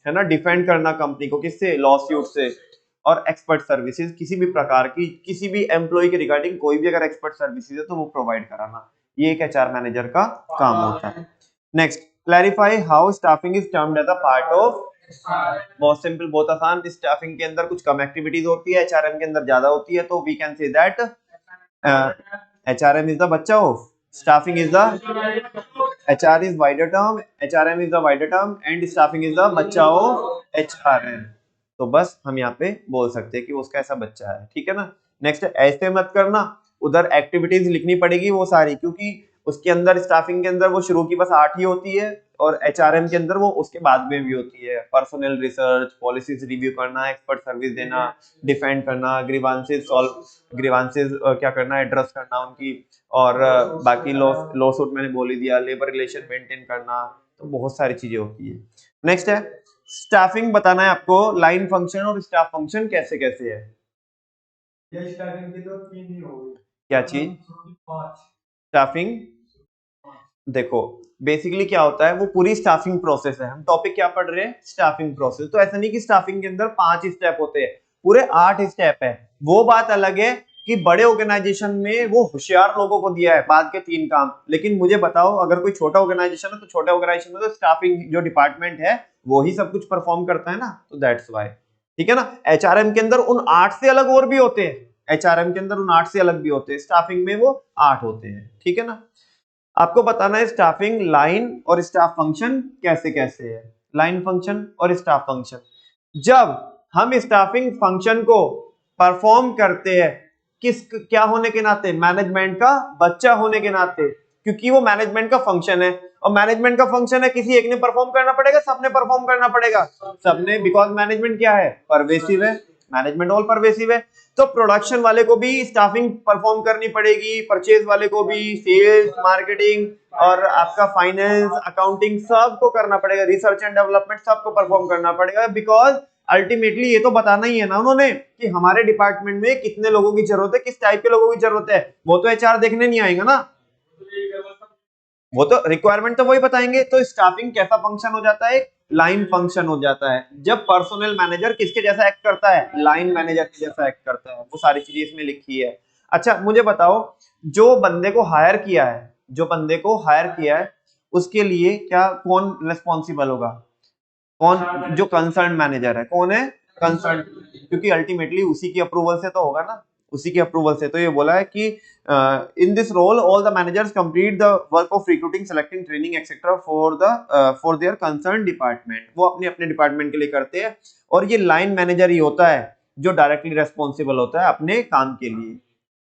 है ना, डिफेंड करना कंपनी को, किससे, लॉ सूट से। और एक्सपर्ट सर्विसेज, किसी भी प्रकार की किसी भी एम्प्लॉय के रिगार्डिंग कोई भी अगर एक्सपर्ट सर्विसेज है तो वो प्रोवाइड कराना, ये एक एचआर मैनेजर का काम होता है। Next, clarify how staffing is termed as a part of. बहुत सिंपल, बहुत आसान। स्टाफिंग के अंदर कुछ कम एक्टिविटीज होती है, एचआरएम के अंदर ज्यादा होती है, तो we can say that HRM is the बच्चा of, staffing is the, HR is wider term, HRM is the wider term and staffing is the बच्चा of HRM। तो बस हम यहाँ पे बोल सकते हैं कि उसका ऐसा बच्चा है, ठीक है ना। नेक्स्ट, ऐसे मत करना, उधर एक्टिविटीज लिखनी पड़ेगी वो सारी, क्योंकि उसके अंदर स्टाफिंग के अंदर वो शुरू की बस 8 ही होती है और HRM के अंदर वो उसके बाद में भी होती है। पर्सनल रिसर्च, पॉलिसीज रिव्यू करना, एक्सपर्ट सर्विस देना, डिफेंड करना, ग्रीवांसेस सॉल्व, ग्रीवांसेस क्या करना, एड्रेस करना उनकी, और बाकी लॉ सूट मैंने बोल ही दिया, लेबर रिलेशन मेंटेन करना, तो बहुत सारी चीजें होती है। नेक्स्ट है स्टाफिंग, बताना है आपको लाइन फंक्शन और स्टाफ फंक्शन कैसे कैसे है। ये स्टाफिंग की तो 3 ही हो गई। क्या चीज, स्टाफिंग, देखो बेसिकली क्या होता है, वो पूरी स्टाफिंग प्रोसेस है। हम टॉपिक क्या पढ़ रहे हैं, स्टाफिंग प्रोसेस। तो ऐसा नहीं कि स्टाफिंग के अंदर 5 स्टेप होते हैं, पूरे 8 स्टेप है। वो बात अलग है कि बड़े ऑर्गेनाइजेशन में वो होशियार लोगों को दिया है बाद के 3 काम। लेकिन मुझे बताओ अगर कोई छोटा ऑर्गेनाइजेशन है, तो छोटे ऑर्गेनाइजेशन में तो स्टाफिंग जो डिपार्टमेंट है वो ही सब कुछ परफॉर्म करता है ना, तो दैट्स व्हाई, ठीक है ना। एचआरएम के अंदर उन 8 से अलग और भी होते हैं, एचआरएम के अंदर उन 8 से अलग भी होते हैं, स्टाफिंग में वो 8 होते हैं, ठीक है ना। आपको बताना है स्टाफिंग लाइन और स्टाफ फंक्शन कैसे कैसे है। लाइन फंक्शन और स्टाफ फंक्शन, जब हम स्टाफिंग फंक्शन को परफॉर्म करते हैं, किस क्या होने के नाते, मैनेजमेंट का बच्चा होने के नाते, क्योंकि वो मैनेजमेंट का फंक्शन है। और मैनेजमेंट का फंक्शन है, किसी एक ने परफॉर्म करना पड़ेगा, सबने परफॉर्म करना पड़ेगा, सबने, बिकॉज मैनेजमेंट क्या है, परवेसिव है, मैनेजमेंट ऑल परवेसिव है। तो प्रोडक्शन वाले को भी स्टाफिंग परफॉर्म करनी पड़ेगी, परचेज वाले को भी, सेल्स, मार्केटिंग और आपका फाइनेंस, अकाउंटिंग सबको करना पड़ेगा, रिसर्च एंड डेवलपमेंट सबको परफॉर्म करना पड़ेगा। बिकॉज अल्टीमेटली ये तो बताना ही है ना उन्होंने कि हमारे डिपार्टमेंट में कितने लोगों की जरूरत है, किस टाइप के लोगों की जरूरत है। वो तो एचआर देखने नहीं आएगा ना, वो तो रिक्वायरमेंट तो वही बताएंगे। तो स्टाफिंग कैसा फंक्शन हो जाता है, लाइन फंक्शन हो जाता है, जब पर्सनल मैनेजर किसके जैसा एक्ट करता है, लाइन मैनेजर के जैसा एक्ट करता है। वो सारी चीजें इसमें लिखी है। अच्छा मुझे बताओ, जो बंदे को हायर किया है, जो बंदे को हायर किया है उसके लिए क्या, कौन रिस्पॉन्सिबल होगा, कौन, जो कंसर्न मैनेजर है, कौन है, कंसर्न, क्योंकि अल्टीमेटली उसी की अप्रूवल से तो होगा ना, उसी की अप्रूवल से। तो ये बोला है कि in this role all the managers complete the work of recruiting, selecting, training etcetera for their concern department. वो अपने अपने डिपार्टमेंट के लिए करते हैं, और ये लाइन मैनेजर ही होता है जो डायरेक्टली रेस्पॉन्सिबल होता है अपने काम के लिए।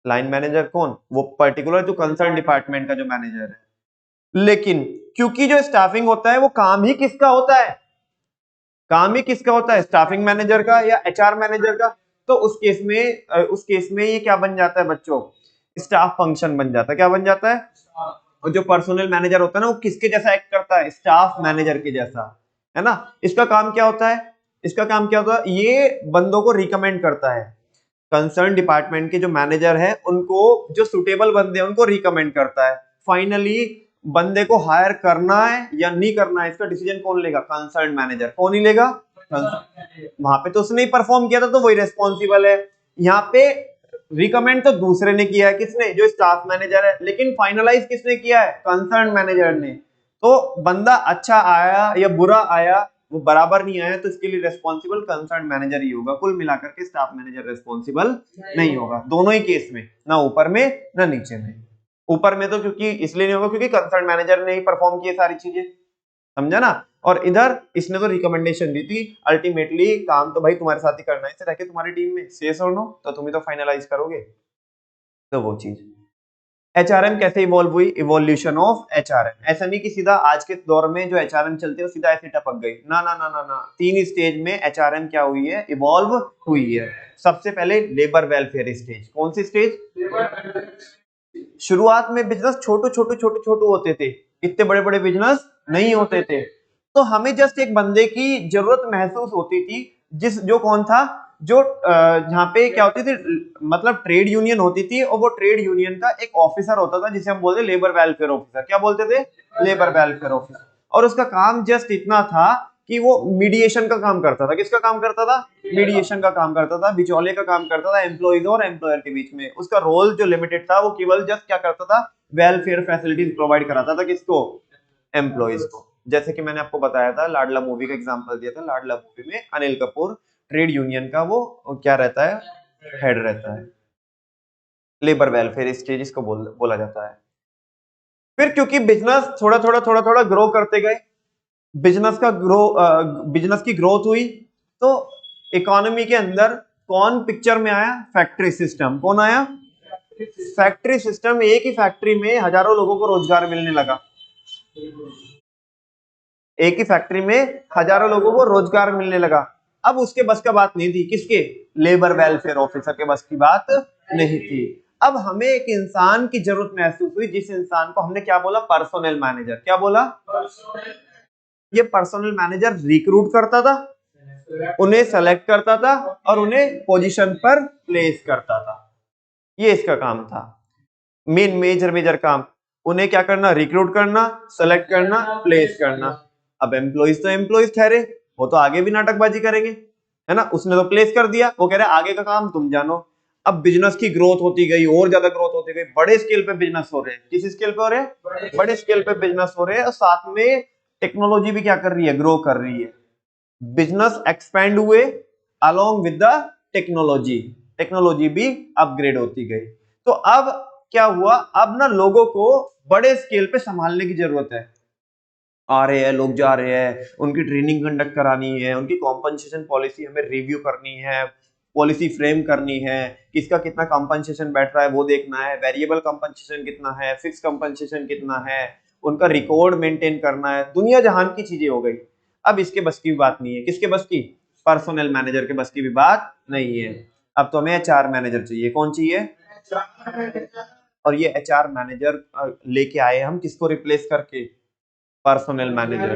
लाइन मैनेजर कौन, वो पर्टिकुलर जो कंसर्न डिपार्टमेंट का जो मैनेजर है। लेकिन क्योंकि जो स्टाफिंग होता है वो काम ही किसका होता है, काम ही किसका होता है, स्टाफिंग मैनेजर का या एचआर मैनेजर का। तो उस केस में ये क्या बन जाता है बच्चों, स्टाफ फंक्शन बन जाता है। क्या बन जाता है, और जो पर्सनल मैनेजर होता है ना वो किसके जैसा एक्ट करता है, स्टाफ मैनेजर के जैसा, है ना। इसका काम क्या होता है, इसका काम क्या होता है, ये बंदों को रिकमेंड करता है, कंसर्न डिपार्टमेंट के जो मैनेजर है उनको, जो सुटेबल बंदे हैं उनको रिकमेंड करता है। फाइनली बंदे को हायर करना है या नहीं करना है, इसका डिसीजन कौन लेगा, कंसर्न मैनेजर। कौन ही लेगा, वहां पे तो उसने ही परफॉर्म किया था तो वही रिस्पॉन्सिबल है। यहाँ पे रिकमेंड तो दूसरे ने किया है, किसने, जो स्टाफ मैनेजर है, लेकिन फाइनलाइज किसने किया है, कंसर्न मैनेजर ने। तो बंदा अच्छा आया या बुरा आया, वो बराबर नहीं आया, तो इसके लिए रिस्पॉन्सिबल कंसर्न मैनेजर ही होगा। कुल मिलाकर के स्टाफ मैनेजर रिस्पॉन्सिबल नहीं होगा, दोनों ही केस में, ना ऊपर में ना नीचे में। ऊपर में तो क्योंकि इसलिए नहीं होगा क्योंकि कंसर्न मैनेजर ने ही परफॉर्म किए सारी चीजें, समझा ना। और इधर इसने तो रिकमेंडेशन दी थी, अल्टीमेटली काम तो भाई तुम्हारे साथ ही करना है, इसे रखे तुम्हारी टीम में, यस और नो, तो तुम ही तो फाइनलाइज करोगे। तो वो चीज एचआरएम कैसे इवॉल्व हुई, इवोल्यूशन ऑफ एचआरएम। ऐसा नहीं कि सीधा आज के दौर में जो एचआरएम चलते हैं सीधा ऐसे टपक गई, ना ना ना ना ना, 3 स्टेज में एचआरएम क्या हुई है, इवॉल्व हुई है। सबसे पहले लेबर वेलफेयर स्टेज, कौन सी स्टेज, शुरुआत में बिजनेस छोटे छोटे छोटे छोटे होते थे, इतने बड़े बड़े बिजनेस नहीं होते थे, तो हमें जस्ट एक बंदे की जरूरत महसूस होती थी, जिस जो कौन था, जो जहाँ पे क्या होती थी, मतलब ट्रेड यूनियन होती थी, और वो ट्रेड यूनियन का एक ऑफिसर होता था जिसे हम बोलते लेबर वेलफेयर ऑफिसर, क्या बोलते थे, लेबर वेलफेयर ऑफिसर। और उसका काम जस्ट इतना था कि वो मीडिएशन का काम करता था, किसका काम करता था, मीडिएशन का काम करता था, बिचौले का काम करता था एम्प्लॉइज और एम्प्लॉयर के बीच में। उसका रोल जो लिमिटेड था, वो केवल जस्ट क्या करता था, वेलफेयर फैसिलिटीज प्रोवाइड कराता था, किसको, एम्प्लॉइज को। जैसे कि मैंने आपको बताया था, लाडला मूवी का एग्जांपल दिया था, लाडला मूवी में अनिल कपूर ट्रेड यूनियन का वो क्या रहता है, हेड रहता है। लेबर वेलफेयर स्टेज इसको बोला जाता है। फिर क्योंकि बिजनेस थोड़ा थोड़ा ग्रो करते गए, बिजनेस की ग्रोथ हुई, तो इकोनॉमी के अंदर कौन पिक्चर में आया, फैक्ट्री सिस्टम। कौन आया, फैक्ट्री सिस्टम। एक ही फैक्ट्री में हजारों लोगों को रोजगार मिलने लगा, एक ही फैक्ट्री में हजारों लोगों को रोजगार मिलने लगा। अब उसके बस का बात नहीं थी, किसके, लेबर वेलफेयर ऑफिसर के बस की बात नहीं थी। अब हमें एक इंसान की जरूरत महसूस हुई, जिस इंसान को हमने क्या बोला, पर्सोनल मैनेजर। क्या बोला, ये पर्सोनल मैनेजर रिक्रूट करता था, उन्हें सेलेक्ट करता था, और उन्हें पोजीशन पर प्लेस करता था, ये इसका काम था। मेजर काम, उन्हें क्या करना, रिक्रूट करना, सेलेक्ट करना, प्लेस करना। अब एम्प्लॉइज तो एम्प्लॉइज ठहरे, वो तो आगे भी नाटकबाजी करेंगे, है ना। उसने तो प्लेस कर दिया, वो कह रहे आगे का काम तुम जानो। अब बिजनेस की ग्रोथ होती गई, और ज्यादा ग्रोथ होती गई, बड़े स्केल पे बिजनेस हो रहे हैं। किस स्केल पे हो रहे हैं, बड़े स्केल पे बिजनेस हो रहे हैं, और साथ में टेक्नोलॉजी भी क्या कर रही है, ग्रो कर रही है। बिजनेस एक्सपेंड हुए along with the technology, technology भी अपग्रेड होती गई। तो अब क्या हुआ, अब ना लोगों को बड़े स्केल पे संभालने की जरूरत है। आ रहे हैं लोग, जा रहे हैं, उनकी ट्रेनिंग कंडक्ट करानी है, उनकी कॉम्पनसेशन पॉलिसी हमें रिव्यू करनी है, पॉलिसी फ्रेम करनी है, किसका कितना कॉम्पनसेशन बैठ रहा है वो देखना है, वेरिएबल कॉम्पनसेशन कितना है, फिक्स कॉम्पनसेशन कितना है, उनका रिकॉर्ड मेंटेन करना है, दुनिया जहान की चीजें हो गई। अब इसके बस की बात नहीं है, किसके बस की, पर्सनल मैनेजर के बस की भी बात नहीं है। अब तो हमें एचआर मैनेजर चाहिए, कौन चाहिए, और ये एचआर मैनेजर लेके आए हम किसको रिप्लेस करके, पर्सनल मैनेजर,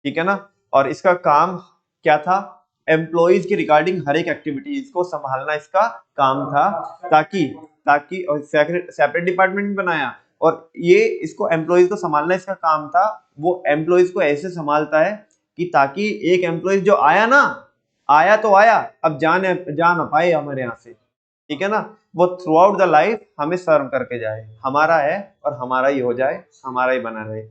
ठीक है ना। और इसका काम क्या था, एम्प्लॉइज की रिगार्डिंग हर एक एक्टिविटीज को संभालना इसका काम था, ताकि ताकि और सेपरेट डिपार्टमेंट बनाया, और ये इसको एम्प्लॉइज को संभालना इसका काम था। वो एम्प्लॉइज को ऐसे संभालता है कि ताकि एक एम्प्लॉइज जो आया ना, आया तो आया, अब जा ना पाए हमारे यहाँ से, ठीक है ना, वो थ्रू आउट द लाइफ हमें सर्व करके जाए, हमारा है और हमारा ही हो जाए, हमारा ही बना रहे,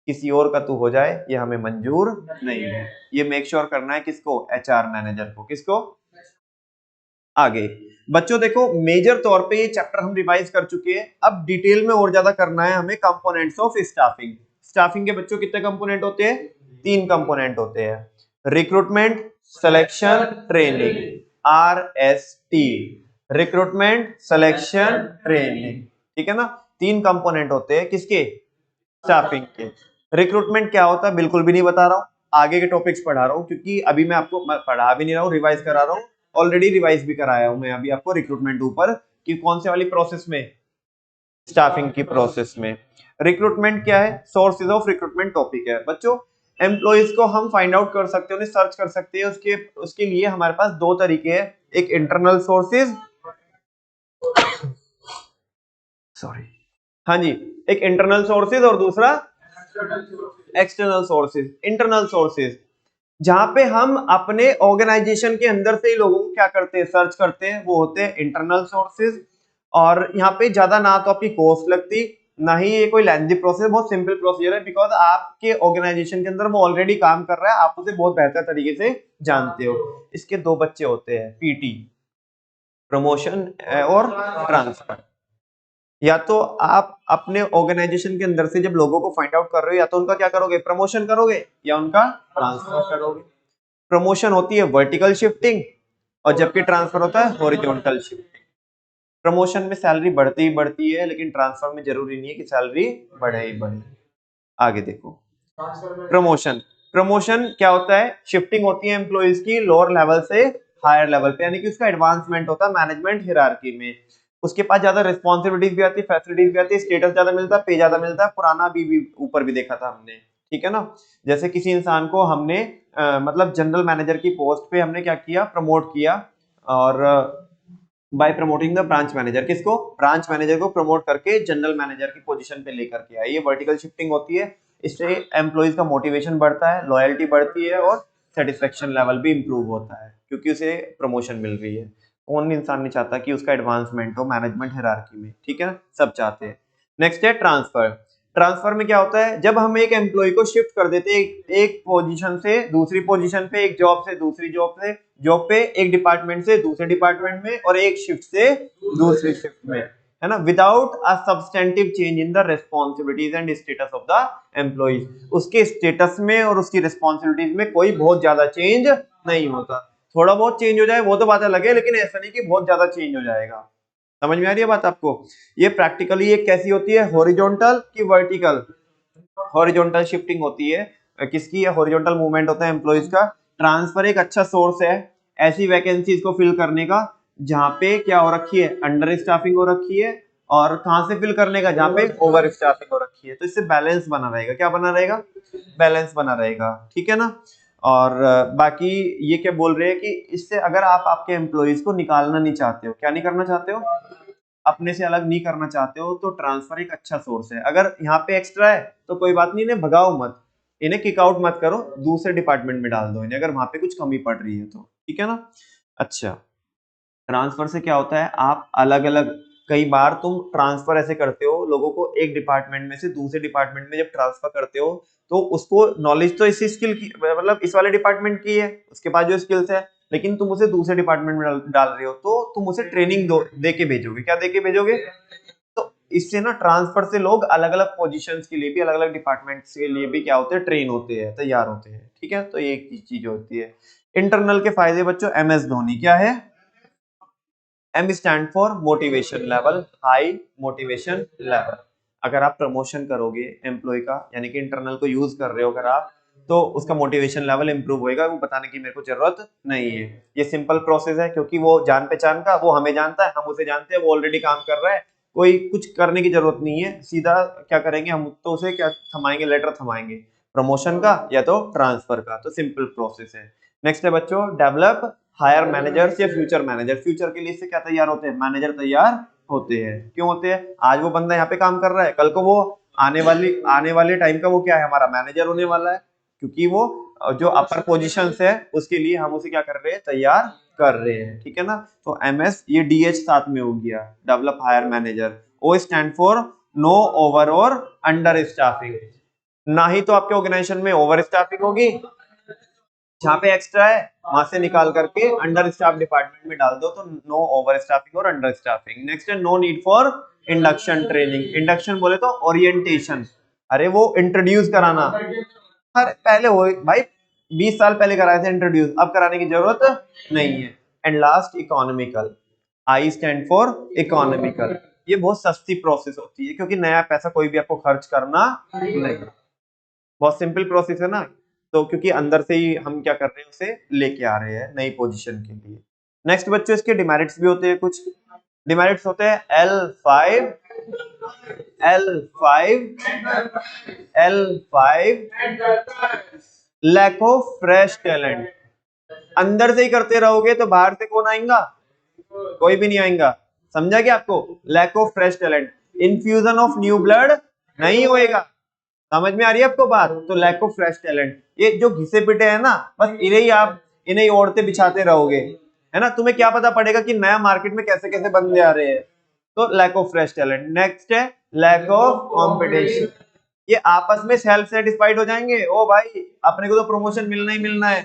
किसी और का तू हो जाए ये हमें मंजूर नहीं है। ये मेक श्योर करना है किसको, एचआर मैनेजर को। किसको, आगे बच्चों देखो, मेजर तौर पे ये चैप्टर हम रिवाइज कर चुके हैं, अब डिटेल में और ज्यादा करना है हमें। कंपोनेंट्स ऑफ स्टाफिंग, स्टाफिंग के बच्चों कितने कंपोनेंट होते हैं, 3 कंपोनेंट होते हैं, recruitment, selection, training, RST, recruitment, selection, training, ठीक है ना। 3 कंपोनेंट होते हैं किसके, स्टाफिंग के। रिक्रूटमेंट क्या होता है बिल्कुल भी नहीं बता रहा हूँ, आगे के टॉपिक्स पढ़ा रहा हूँ, क्योंकि अभी मैं आपको पढ़ा भी नहीं रहा हूँ, रिवाइज करा रहा हूँ, ऑलरेडी रिवाइज भी कराया हूँ मैं अभी आपको रिक्रूटमेंट ऊपर, कि कौन से वाली प्रोसेस में, स्टाफिंग की प्रोसेस में। रिक्रूटमेंट क्या है, सोर्सेज ऑफ रिक्रूटमेंट टॉपिक है बच्चों। एम्प्लॉइज को हम फाइंड आउट कर सकते हैं, उन्हें सर्च कर सकते हैं, उसके लिए हमारे पास 2 तरीके हैं, एक इंटरनल सोर्सेज, सॉरी, हाँ जी, एक इंटरनल सोर्सेज और दूसरा एक्सटर्नल सोर्सेज। इंटरनल सोर्सेज जहां पे हम अपने ऑर्गेनाइजेशन के अंदर से ही लोगों को क्या करते हैं, सर्च करते हैं, वो होते हैं इंटरनल सोर्सेज। और यहाँ पे ज्यादा ना तो आपकी कॉस्ट लगती, ना ही ये कोई लेंथी प्रोसेस, बहुत सिंपल प्रोसीजर है, बिकॉज आपके ऑर्गेनाइजेशन के अंदर वो ऑलरेडी काम कर रहा है, आप उसे बहुत बेहतर तरीके से जानते हो। इसके 2 बच्चे होते हैं, PT, प्रमोशन और ट्रांसफर, या तो आप अपने ऑर्गेनाइजेशन के अंदर से जब लोगों को फाइंड आउट कर रहे हो, या तो उनका क्या करोगे, प्रमोशन करोगे, या उनका ट्रांसफर करोगे। प्रमोशन होती है वर्टिकल शिफ्टिंग, और जबकि ट्रांसफर होता है हॉरिजॉन्टल शिफ्टिंग। प्रमोशन में सैलरी बढ़ती ही बढ़ती है, लेकिन ट्रांसफर में जरूरी नहीं है कि सैलरी बढ़े ही बढ़े। आगे देखो प्रमोशन। प्रमोशन क्या होता है, शिफ्टिंग होती है एम्प्लॉइज की लोअर लेवल से हायर लेवल पे, यानी कि उसका एडवांसमेंट होता है मैनेजमेंट हियरार्की में। उसके पास ज्यादा रिस्पॉन्सिबिलिटीज भी आती है, फैसिलिटीज भी आती है, स्टेटस ज्यादा मिलता है, पे ज्यादा मिलता है। पुराना भी ऊपर भी देखा था हमने, ठीक है ना। जैसे किसी इंसान को हमने मतलब जनरल मैनेजर की पोस्ट पे हमने क्या किया, प्रमोट किया, और bye promoting the branch manager, किसको, ब्रांच मैनेजर को प्रमोट करके जनरल मैनेजर की पोजीशन पे लेकर के आए। ये वर्टिकल शिफ्टिंग होती है। इससे एम्प्लॉइज का मोटिवेशन बढ़ता है, लॉयल्टी बढ़ती है, और सेटिस्फेक्शन लेवल भी इंप्रूव होता है, क्योंकि उसे प्रमोशन मिल रही है। कौन इंसान नहीं चाहता कि उसका एडवांसमेंट हो मैनेजमेंट हायरार्की में, ठीक है, सब चाहते हैं। नेक्स्ट है ट्रांसफर। ट्रांसफर में क्या होता है, जब हम एक एम्प्लॉय को शिफ्ट कर देते हैं एक पोजीशन से दूसरी पोजीशन पे, एक जॉब से दूसरी जॉब पे, एक डिपार्टमेंट से दूसरे डिपार्टमेंट में, और एक शिफ्ट से दूसरी शिफ्ट में, है ना, without a substantive change in the responsibilities and status of the employees. उसके स्टेटस में और उसकी रिस्पॉन्सिबिलिटीज में कोई बहुत ज्यादा चेंज नहीं होता। थोड़ा बहुत चेंज हो जाए वो तो बात अलग है, लेकिन ऐसा नहीं कि बहुत ज्यादा चेंज हो जाएगा। समझ में आ रही है बात आपको। ये प्रैक्टिकली ये कैसी होती है, हॉरिजॉन्टल की वर्टिकल। हॉरिजॉन्टल शिफ्टिंग होती है, किसकी, हॉरिजॉन्टल मूवमेंट होता है एम्प्लॉइज का। ट्रांसफर एक अच्छा सोर्स है ऐसी वैकेंसीज को फिल करने का जहां पे क्या हो रखी है, अंडर स्टाफिंग हो रखी है, और कहां से फिल करने का, जहां पे ओवर स्टाफिंग हो रखी है। तो इससे बैलेंस बना रहेगा, क्या बना रहेगा, बैलेंस बना रहेगा, ठीक है ना। और बाकी ये क्या बोल रहे हैं कि इससे अगर आप आपके एम्प्लॉइज को निकालना नहीं चाहते हो, क्या नहीं करना चाहते हो, अपने से अलग नहीं करना चाहते हो, तो ट्रांसफर एक अच्छा सोर्स है। अगर यहाँ पे एक्स्ट्रा है तो कोई बात नहीं, इन्हें भगाओ मत, इन्हें किक आउट मत करो, दूसरे डिपार्टमेंट में डाल दो इन्हें, अगर वहां पे कुछ कमी पड़ रही है तो, ठीक है ना। अच्छा, ट्रांसफर से क्या होता है, आप अलग अलग, कई बार तुम ट्रांसफर ऐसे करते हो लोगों को, एक डिपार्टमेंट में से दूसरे डिपार्टमेंट में जब ट्रांसफर करते हो, तो उसको नॉलेज तो इसी स्किल की, मतलब इस वाले डिपार्टमेंट की है, उसके पास जो स्किल्स है, लेकिन तुम उसे दूसरे डिपार्टमेंट में डाल रहे हो, तो तुम उसे ट्रेनिंग दे के भेजोगे, क्या दे के भेजोगे। तो इससे ना ट्रांसफर से लोग अलग अलग पोजीशंस के लिए भी, अलग अलग डिपार्टमेंट्स के लिए भी क्या होते हैं, ट्रेन होते हैं, तैयार होते हैं, ठीक है। तो ये एक चीज होती है। इंटरनल के फायदे बच्चों, MS धोनी क्या है, M stand for motivation level, high motivation level. अगर आप प्रमोशन करोगे एम्प्लॉय का, यानी कि इंटरनल को यूज कर रहे हो अगर आप, तो उसका मोटिवेशन लेवल इंप्रूव होएगा, वो बताने की मेरे को जरूरत नहीं है। ये सिंपल प्रोसेस है, क्योंकि वो जान पहचान का, वो हमें जानता है, हम उसे जानते हैं, वो ऑलरेडी काम कर रहा है, कोई कुछ करने की जरूरत नहीं है। सीधा क्या करेंगे हम, तो उसे क्या थमाएंगे, लेटर थमाएंगे, प्रमोशन का या तो ट्रांसफर का। तो सिंपल प्रोसेस है। नेक्स्ट है बच्चों, डेवलप हायर मैनेजर्स या फ्यूचर मैनेजर। फ्यूचर के लिए इससे क्या तैयार होते हैं, मैनेजर तैयार होते हैं। क्यों होते हैं, आज वो बंदा यहाँ पे काम कर रहा है, कल को वो आने वाले टाइम का वो क्या है, हमारा मैनेजर होने वाला है, क्योंकि वो जो अपर पोजीशंस है उसके लिए हम उसे क्या कर रहे हैं, तैयार कर रहे हैं, ठीक है ना। तो MS, ये DH साथ में हो गया, develop higher manager. O stand for no over और अंडर स्टाफिंग। ना ही तो आपके ऑर्गेनाइजेशन में ओवर स्टाफिंग होगी, जहाँ पे एक्स्ट्रा है वहां से निकाल करके अंडर स्टाफ डिपार्टमेंट में डाल दो, तो नो ओवर स्टाफिंग और अंडर स्टाफिंग। नेक्स्ट है no need for induction training. Induction बोले तो ओरिएंटेशन, अरे वो इंट्रोड्यूस कराना, अरे पहले हो भाई, 20 साल पहले कराए थे इंट्रोड्यूस, अब कराने की जरूरत नहीं है। And last economical, I stand for economical. ये बहुत सस्ती प्रोसेस होती है, क्योंकि नया पैसा कोई भी आपको खर्च करना नहीं, बहुत सिंपल प्रोसेस है ना। तो क्योंकि अंदर से ही हम क्या कर रहे हैं, उसे लेके आ रहे हैं नई पोजीशन के लिए। नेक्स्ट बच्चों, इसके डिमेरिट्स भी होते हैं कुछ। डिमेरिट्स होते हैं L5, L5 lack of fresh talent. अंदर से ही करते रहोगे तो बाहर से कौन आएगा, कोई भी नहीं आएगा। समझा क्या आपको, lack of fresh talent, infusion of new blood नहीं होएगा। समझ में आ रही है आपको बात। तो लैक ऑफ फ्रेश टैलेंट, ये जो घिसे पिटे हैं ना, बस इन्हें ओढ़ते बिछाते रहोगे, है ना। तुम्हें क्या पता पड़ेगा कि नया मार्केट में कैसे कैसे बंदे आ रहे हैं। तो lack of fresh talent. Next है लैक ऑफ कंपटीशन। ये आपस में सेल्फ सेटिस्फाइड हो जाएंगे, ओ भाई अपने को तो प्रमोशन मिलना ही मिलना है,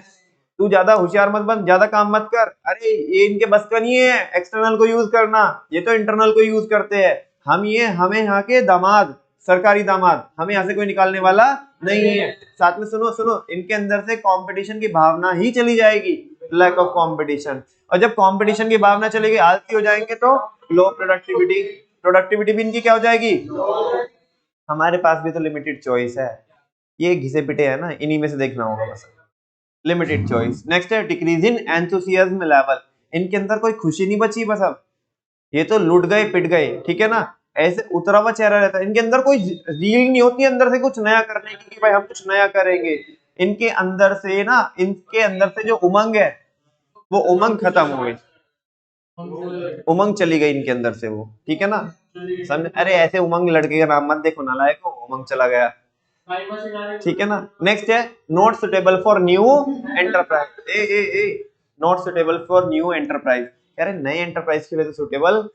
तू ज्यादा होशियार मत बन, ज्यादा काम मत कर, अरे ये इनके बस का नहीं है एक्सटर्नल को यूज करना, ये तो इंटरनल को यूज करते हैं। हमें यहाँ के दामाद, सरकारी दामाद, हमें यहाँ से कोई निकालने वाला नहीं है। साथ में सुनो सुनो, इनके अंदर से कंपटीशन की भावना ही चली जाएगी, लैक ऑफ कंपटीशन। और जब कंपटीशन की भावना चलेगी, आलसी हो जाएंगे, तो लो प्रोडक्टिविटी, प्रोडक्टिविटी भी इनकी क्या हो जाएगी। हमारे पास भी तो लिमिटेड चॉइस है, ये घिसे पिटे है ना, इन्हीं में से देखना होगा बस, लिमिटेड चॉइस। नेक्स्ट है डिक्रीज इन एंथुसियाज्म लेवल, इनके अंदर कोई खुशी नहीं बची बस अब, ये तो लुट गए पिट गए, ठीक है ना, ऐसे उतरा हुआ चेहरा रहता है, इनके अंदर कोई रील नहीं होती अंदर से कुछ नया करने की कि भाई हम कुछ नया करेंगे। इनके अंदर से ना, इनके अंदर से जो उमंग है वो उमंग खत्म हो गई, उमंग चली गई इनके अंदर से वो, ठीक है ना, समझ। अरे ऐसे उमंग लड़के का नाम मत देखो नालायक को, उमंग चला गया, ठीक है ना। नेक्स्ट है not suitable for new enterprise, not suitable for new enterprise, अरे नए एंटरप्राइज के लिए तो सुटेबल,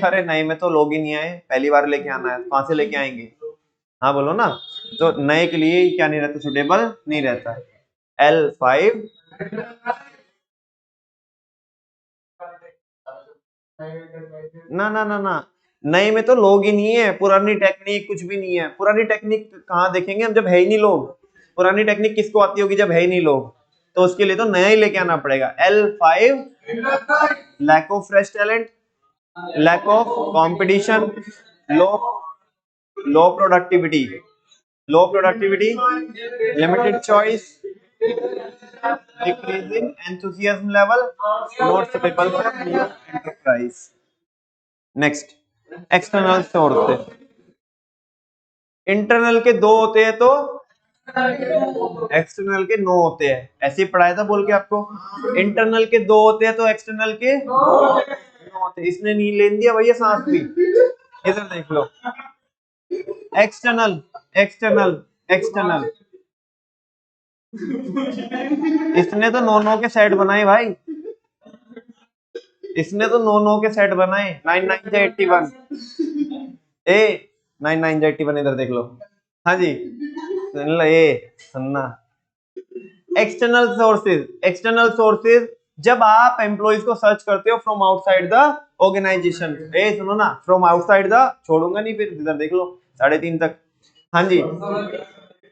अरे नए में तो लोग ही नहीं आए, पहली बार लेके आना है, कहां से लेके आएंगे, हाँ बोलो ना। तो नए के लिए क्या नहीं रहता, सुटेबल नहीं रहता। L5 ना ना ना ना, नए में तो लोग ही नहीं है, पुरानी टेक्निक कुछ भी नहीं है, पुरानी टेक्निक कहाँ देखेंगे हम जब है ही नहीं लोग, पुरानी टेक्निक किसको आती होगी जब है ही नहीं लोग, तो उसके लिए तो नया ही लेके आना पड़ेगा। L5 lack of fresh talent, lack of competition, low low productivity, limited choice, decreasing enthusiasm level, not suitable for new enterprise. Next, external sources, internal के दो होते हैं तो एक्सटर्नल के नो होते हैं, ऐसे ही पढ़ाया था बोल के आपको, इंटरनल के दो होते हैं तो एक्सटर्नल के नो होते हैं। इसने नहीं लेन दिया भैया सांस भी, इधर देख लो, एक्सटर्नल एक्सटर्नल एक्सटर्नल, इसने तो नो नो के सेट बनाए भाई, इसने तो नो नो के सेट बनाए, 9981 ए 9981 इधर देख लो, हाँ जी सुन लो, ये सुनना, एक्सटर्नल सोर्सेज, एक्सटर्नल सोर्सेज जब आप एम्प्लॉइज को सर्च करते हो फ्रॉम आउटसाइड द ऑर्गेनाइजेशन, ए सुनो ना, फ्रॉम आउटसाइड द, छोड़ूंगा नहीं फिर, इधर देख लो 3:30 तक, हाँ जी,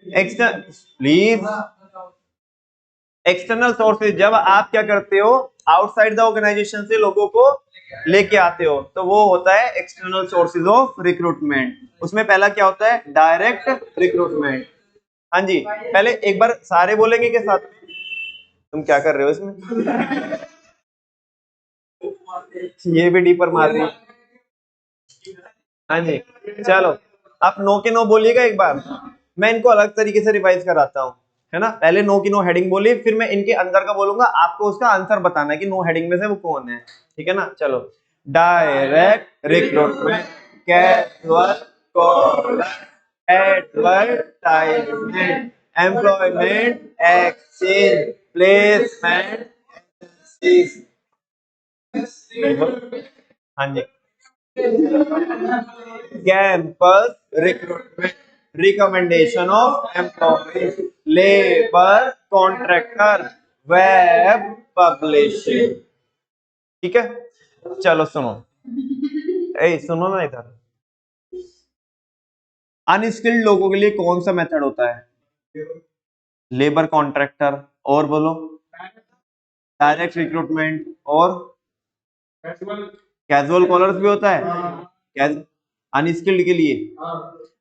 एक्सटर्नल प्लीज, एक्सटर्नल सोर्सेज जब आप क्या करते हो, आउटसाइड द ऑर्गेनाइजेशन से लोगों को लेके आते हो, तो वो होता है एक्सटर्नल सोर्सेज ऑफ रिक्रूटमेंट। उसमें पहला क्या होता है, डायरेक्ट रिक्रूटमेंट। हाँ जी, पहले एक बार सारे बोलेंगे के साथ, तुम क्या कर रहे हो इसमें, ये भी डीपर मार रही, हाँ जी चलो, आप नो के नो बोलिएगा एक बार, मैं इनको अलग तरीके से रिवाइज कराता हूँ, है ना। पहले नो की नो हेडिंग बोली, फिर मैं इनके अंदर का बोलूंगा, आपको उसका आंसर बताना है कि नो हेडिंग में से वो कौन है, ठीक है ना। चलो, direct recruitment, casual caller, advertisement, employment exchange, placement, हाँ जी, campus recruitment, recommendation of employees, labour contractor, web publishing, ठीक है। चलो सुनो, सुनो ना इधर, अनस्किल्ड लोगों के लिए कौन सा मेथड होता है, लेबर कॉन्ट्रैक्टर, और बोलो डायरेक्ट रिक्रूटमेंट, और कैजुअल कॉलर्स भी होता है, अनस्किल्ड के लिए,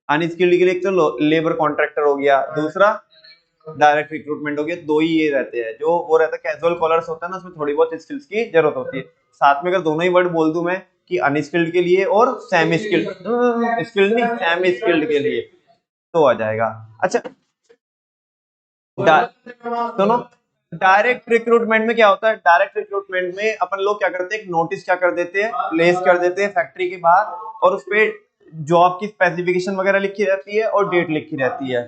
अनस्किल्ड के लिए एक तो लेबर कॉन्ट्रैक्टर हो गया, दूसरा डायरेक्ट रिक्रूटमेंट हो गया, दो ही ये रहते हैं। जो वो रहता है कैजुअल कॉलर्स होता है ना, उसमें थोड़ी बहुत स्किल्स की जरूरत होती है, साथ में अगर दोनों ही वर्ड बोल दूं मैं कि अनस्किल्ड के लिए और सेमी स्किल्ड, स्किल्ड नहीं सेमी स्किल्ड के लिए, तो आ जाएगा। अच्छा सुनो, डायरेक्ट रिक्रूटमेंट में क्या होता है, डायरेक्ट रिक्रूटमेंट में अपन लोग क्या करते हैं, एक नोटिस क्या कर देते हैं, प्लेस कर देते हैं फैक्ट्री के बाहर, और उस पे जॉब की स्पेसिफिकेशन वगैरह लिखी रहती है और डेट लिखी रहती है।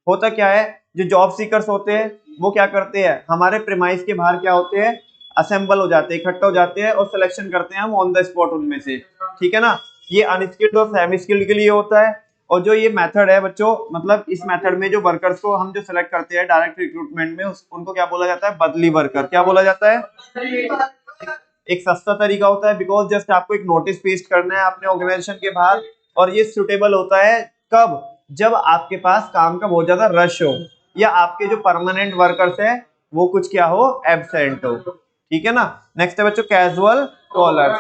होता क्या है, जो जॉब सीकर्स होते हैं वो क्या करते हैं, हमारे प्रीमाइस के बाहर क्या होते हैं, असेंबल हो जाते हैं, इकट्ठा हो जाते हैं, और सिलेक्शन करते हैं हम ऑन द स्पॉट उनमें से, ठीक है ना। ये अनस्किल्ड और सेमी स्किल्ड के लिए होता है। और जो ये मेथड है बच्चों, मतलब इस मेथड में जो वर्कर्स को हम जो सिलेक्ट करते हैं डायरेक्ट रिक्रूटमेंट में, उनको क्या बोला जाता है, बदली वर्कर, क्या बोला जाता है, एक सस्ता तरीका होता है, बिकॉज जस्ट आपको एक नोटिस पेस्ट करना है अपने ऑर्गेनाइजेशन के बाहर, और ये सुटेबल होता है कब, जब आपके पास काम का बहुत ज्यादा रश हो, या आपके जो परमानेंट वर्कर्स है वो कुछ क्या हो, एब्सेंट हो, ठीक है ना। नेक्स्ट है बच्चों कैजुअल कॉलर।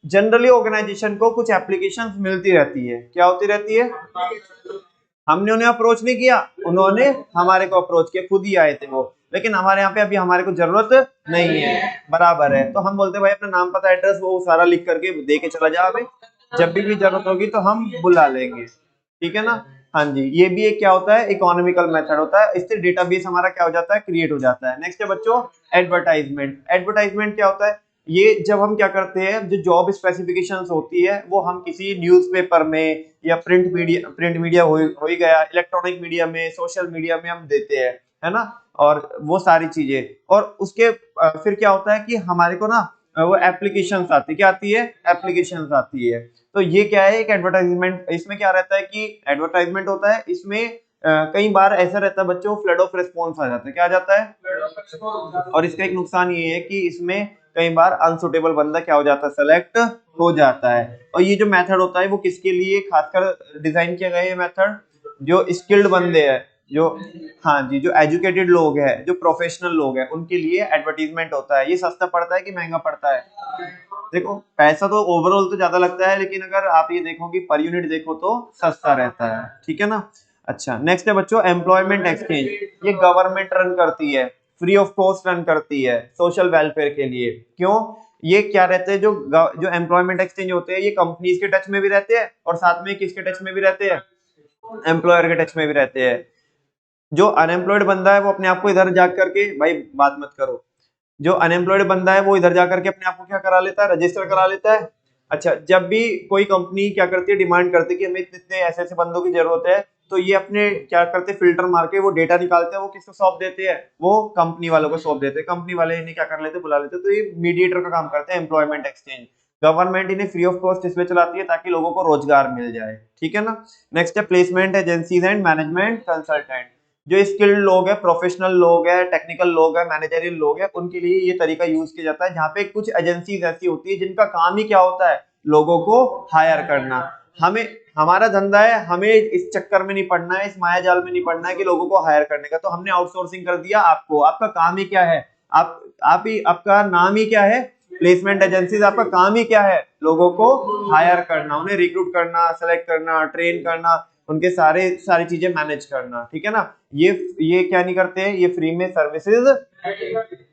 जनरली ऑर्गेनाइजेशन को कुछ एप्लीकेशंस मिलती रहती है, क्या होती रहती है, हमने उन्हें अप्रोच नहीं किया, उन्होंने हमारे को अप्रोच किया, खुद ही आए थे वो, लेकिन हमारे यहाँ पे अभी हमारे को जरूरत नहीं है, बराबर है, तो हम बोलते हैं भाई अपना नाम पता एड्रेस वो सारा लिख करके दे के चला जा, अभी जब भी जरूरत होगी तो हम बुला लेंगे, ठीक है ना। हाँ जी, ये भी एक क्या होता है, इकोनॉमिकल मेथड होता है, इससे डेटाबेस हमारा क्या हो जाता है, क्रिएट हो जाता है। नेक्स्ट है बच्चों एडवर्टाइजमेंट। एडवर्टाइजमेंट क्या होता है, ये जब हम क्या करते हैं, जो जॉब स्पेसिफिकेशंस होती है वो हम किसी न्यूज़पेपर में या प्रिंट मीडिया हो ही गया, इलेक्ट्रॉनिक मीडिया में, सोशल मीडिया में हम देते हैं, है ना, और वो सारी चीजें, और उसके फिर क्या होता है कि हमारे को ना वो एप्लीकेशंस आती है, क्या आती है, एप्लीकेशंस आती है। तो ये क्या है, एक एडवर्टाइजमेंट, इसमें क्या रहता है कि एडवर्टाइजमेंट होता है, इसमें कई बार ऐसा रहता है बच्चों, फ्लड ऑफ रिस्पॉन्स आ जाता है, क्या आ जाता है, और इसका एक नुकसान ये है कि इसमें कई बार अनसुटेबल बंदा क्या हो जाता है, सेलेक्ट हो जाता है। और ये जो मेथड होता है वो किसके लिए खासकर डिजाइन किया गया है, ये मेथड जो स्किल्ड बंदे हैं, जो हाँ जी, जो एजुकेटेड लोग हैं, जो प्रोफेशनल लोग हैं, उनके लिए एडवर्टीजमेंट होता है। ये सस्ता पड़ता है कि महंगा पड़ता है, देखो पैसा तो ओवरऑल तो ज्यादा लगता है, लेकिन अगर आप ये देखो कि पर यूनिट देखो तो सस्ता रहता है, ठीक है ना। अच्छा, नेक्स्ट है बच्चों एम्प्लॉयमेंट एक्सचेंज। ये गवर्नमेंट रन करती है, फ्री ऑफ कॉस्ट रन करती है सोशल वेलफेयर के लिए। क्यों, ये क्या रहते हैं, जो एम्प्लॉयमेंट एक्सचेंज होते हैं, ये कंपनीज के टच में भी रहते हैं, और साथ में किसके टच में भी रहते हैं, एम्प्लॉयर के टच में भी रहते हैं। जो अनएम्प्लॉयड बंदा है वो अपने आप को इधर जा करके, भाई बात मत करो, जो अनएम्प्लॉयड बंदा है वो इधर जाकर के अपने आप को क्या करा लेता है, रजिस्टर करा लेता है। अच्छा, जब भी कोई कंपनी क्या करती है, डिमांड करती है कि हमें इतने ऐसे ऐसे बंदों की जरूरत है, तो ये अपने क्या करते हैं, फिल्टर मार के वो डेटा निकालते हैं, वो किसको सौंप देते हैं, वो कंपनी वालों को सौंप देते हैं, कंपनी वाले इन्हें क्या कर लेते हैं, बुला लेते हैं। तो ये मीडिएटर का काम करते हैं एम्प्लॉयमेंट एक्सचेंज। गवर्नमेंट इन्हें फ्री ऑफ कॉस्ट इसलिए चलाती है ताकि लोगों को रोजगार मिल जाए, ठीक है ना। नेक्स्ट है placement agencies and management consultant. जो स्किल्ड लोग है, प्रोफेशनल लोग है, टेक्निकल लोग है, मैनेजरियल लोग है, उनके लिए ये तरीका यूज किया जाता है, जहाँ पे कुछ एजेंसीज ऐसी होती है जिनका काम ही क्या होता है, लोगों को हायर करना। हमें, हमारा धंधा है, हमें इस चक्कर में नहीं पड़ना है, इस माया जाल में नहीं पड़ना है कि लोगों को हायर करने का, तो हमने आउटसोर्सिंग कर दिया आपको। आपका काम ही क्या है, आप ही, आपका नाम ही क्या है, प्लेसमेंट एजेंसीज। आपका काम ही क्या है, लोगों को हायर करना, उन्हें रिक्रूट करना, सेलेक्ट करना, ट्रेन करना, उनके सारी चीजें मैनेज करना, ठीक है ना। ये क्या नहीं करते हैं, ये फ्री में सर्विसेज,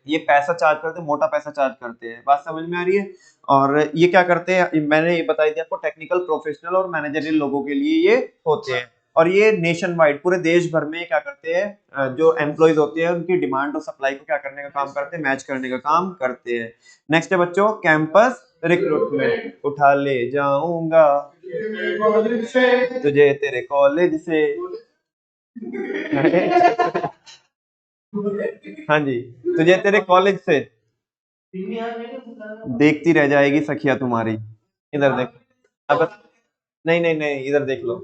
ये पैसा चार्ज करते हैं, मोटा पैसा चार्ज करते हैं, बात समझ में आ रही है। और ये क्या करते हैं, मैंने ये बताई थी आपको, टेक्निकल, प्रोफेशनल और मैनेजरियल लोगों के लिए ये होते हैं। और ये नेशन वाइड, पूरे देश भर में क्या करते हैं, जो एम्प्लॉयज होते हैं उनकी डिमांड और सप्लाई को क्या करने का काम करते हैं, मैच करने का काम करते हैं। नेक्स्ट है बच्चों कैंपस रिक्रूटमेंट। उठा ले जाऊंगा तुझे तेरे कॉलेज से। हाँ जी, तुझे तेरे कॉलेज से देखती रह जाएगी सखिया तुम्हारी। इधर देख, अब नहीं नहीं नहीं, इधर देख लो।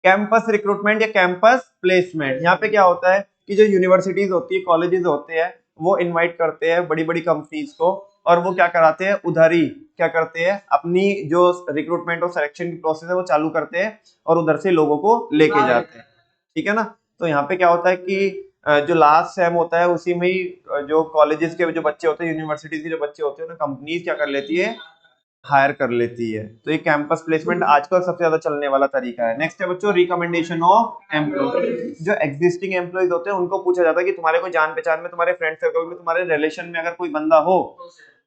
कैंपस रिक्रूटमेंट या कैंपस प्लेसमेंट, यहाँ पे क्या होता है कि जो यूनिवर्सिटीज होती है, कॉलेजेस होते हैं, वो इनवाइट करते हैं बड़ी बड़ी कंपनीज को, और वो क्या कराते हैं, उधर ही क्या करते हैं, अपनी जो रिक्रूटमेंट और सिलेक्शन की प्रोसेस है वो चालू करते हैं, और उधर से लोगों को लेके जाते हैं, ठीक है ना। तो यहाँ पे क्या होता है कि जो लास्ट सेम होता है उसी में ही जो कॉलेजेस के जो बच्चे होते हैं, यूनिवर्सिटीज के जो बच्चे होते हैं, उन्हें कंपनीज क्या कर लेती है, हायर कर लेती है। तो ये कैंपस प्लेसमेंट आजकल सबसे ज्यादा चलने वाला तरीका है। नेक्स्ट है बच्चों रिकमेंडेशन ऑफ एम्प्लॉय। जो एग्जिस्टिंग एम्प्लॉयज होते हैं उनको पूछा जाता है कि तुम्हारे कोई जान पहचान में, तुम्हारे फ्रेंड सर्कल में, तुम्हारे रिलेशन में अगर कोई बंदा हो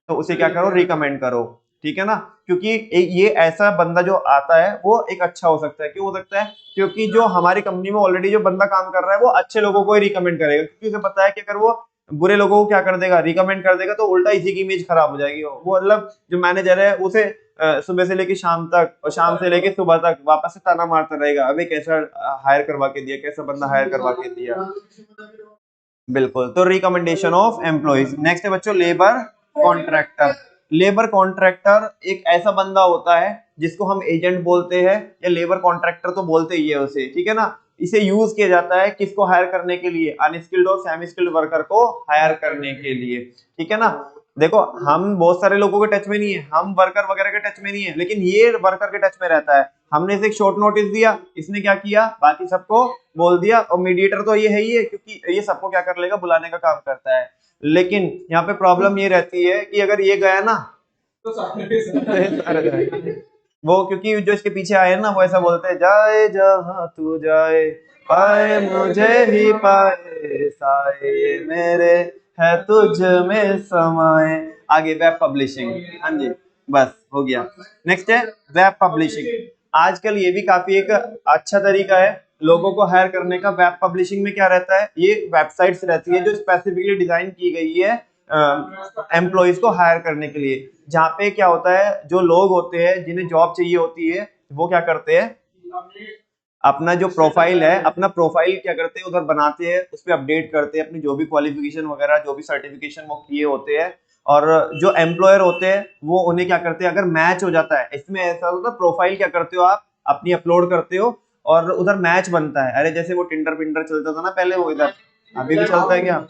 तो उसे क्या करो, रिकमेंड करो, ठीक है ना। क्योंकि ये ऐसा बंदा जो आता है वो एक अच्छा हो सकता है। क्यों हो सकता है, क्योंकि जो हमारी कंपनी में ऑलरेडी जो बंदा काम कर रहा है वो अच्छे लोगों को ही रिकमेंड करेगा, क्योंकि उसे पता है कि अगर वो बुरे लोगों को क्या कर देगा, रिकमेंड कर देगा, तो उल्टा इसी की इमेज खराब हो जाएगी। वो मतलब जो मैनेजर है उसे सुबह से लेके शाम तक और शाम से लेके सुबह तक वापस से ताना मारता रहेगा, अबे कैसा हायर करवा के दिया, कैसा बंदा हायर करवा के दिया। बिल्कुल, तो रिकमेंडेशन ऑफ एम्प्लॉइज। नेक्स्ट है बच्चों लेबर कॉन्ट्रैक्टर। लेबर कॉन्ट्रैक्टर एक ऐसा बंदा होता है जिसको हम एजेंट बोलते हैं, या लेबर कॉन्ट्रैक्टर तो बोलते ही है उसे, ठीक है ना। इसे यूज किया जाता है किसको हायर करने के लिए, अनस्किल्ड और सेमी स्किल्ड वर्कर को हायर करने के लिए, ठीक है ना। देखो हम बहुत सारे लोगों के टच में नहीं है, हम वर्कर वगैरह के टच में नहीं है, लेकिन ये वर्कर के टच में रहता है। हमने इसे एक शॉर्ट नोटिस दिया, इसने क्या किया, बाकी सबको बोल दिया, और मीडिएटर तो ये है ही है, क्योंकि ये सबको क्या कर लेगा, बुलाने का काम करता है। लेकिन यहाँ पे प्रॉब्लम ये रहती है कि अगर ये गया ना तो सारे जाएंगे। वो क्योंकि जो इसके पीछे आए ना वो ऐसा बोलते हैं, जाए जहां तू जाए, पाए मुझे ही पाए, साए मेरे है तुझ में समाए। आगे वेब पब्लिशिंग, हाँ जी, बस हो गया। नेक्स्ट है वेब पब्लिशिंग। आजकल ये भी काफी एक अच्छा तरीका है लोगों को हायर करने का। वेब पब्लिशिंग में क्या रहता है, ये वेबसाइट्स रहती है जो स्पेसिफिकली डिजाइन की गई है एम्प्लॉइज को हायर करने के लिए। जहाँ पे क्या होता है, जो लोग होते हैं जिन्हें जॉब चाहिए होती है, वो क्या करते हैं, अपना जो प्रोफाइल है, अपना प्रोफाइल क्या करते हैं उधर बनाते हैं, उस पर अपडेट करते हैं अपनी जो भी क्वालिफिकेशन वगैरह, जो भी सर्टिफिकेशन वो किए होते हैं। और जो एम्प्लॉयर होते हैं वो उन्हें क्या करते हैं, अगर मैच हो जाता है, इसमें ऐसा होता है, प्रोफाइल क्या करते हो आप अपनी अपलोड करते हो और उधर मैच बनता है। अरे जैसे वो टिंडर पिंडर चलता था ना पहले, वो इधर अभी भी चलता है क्या?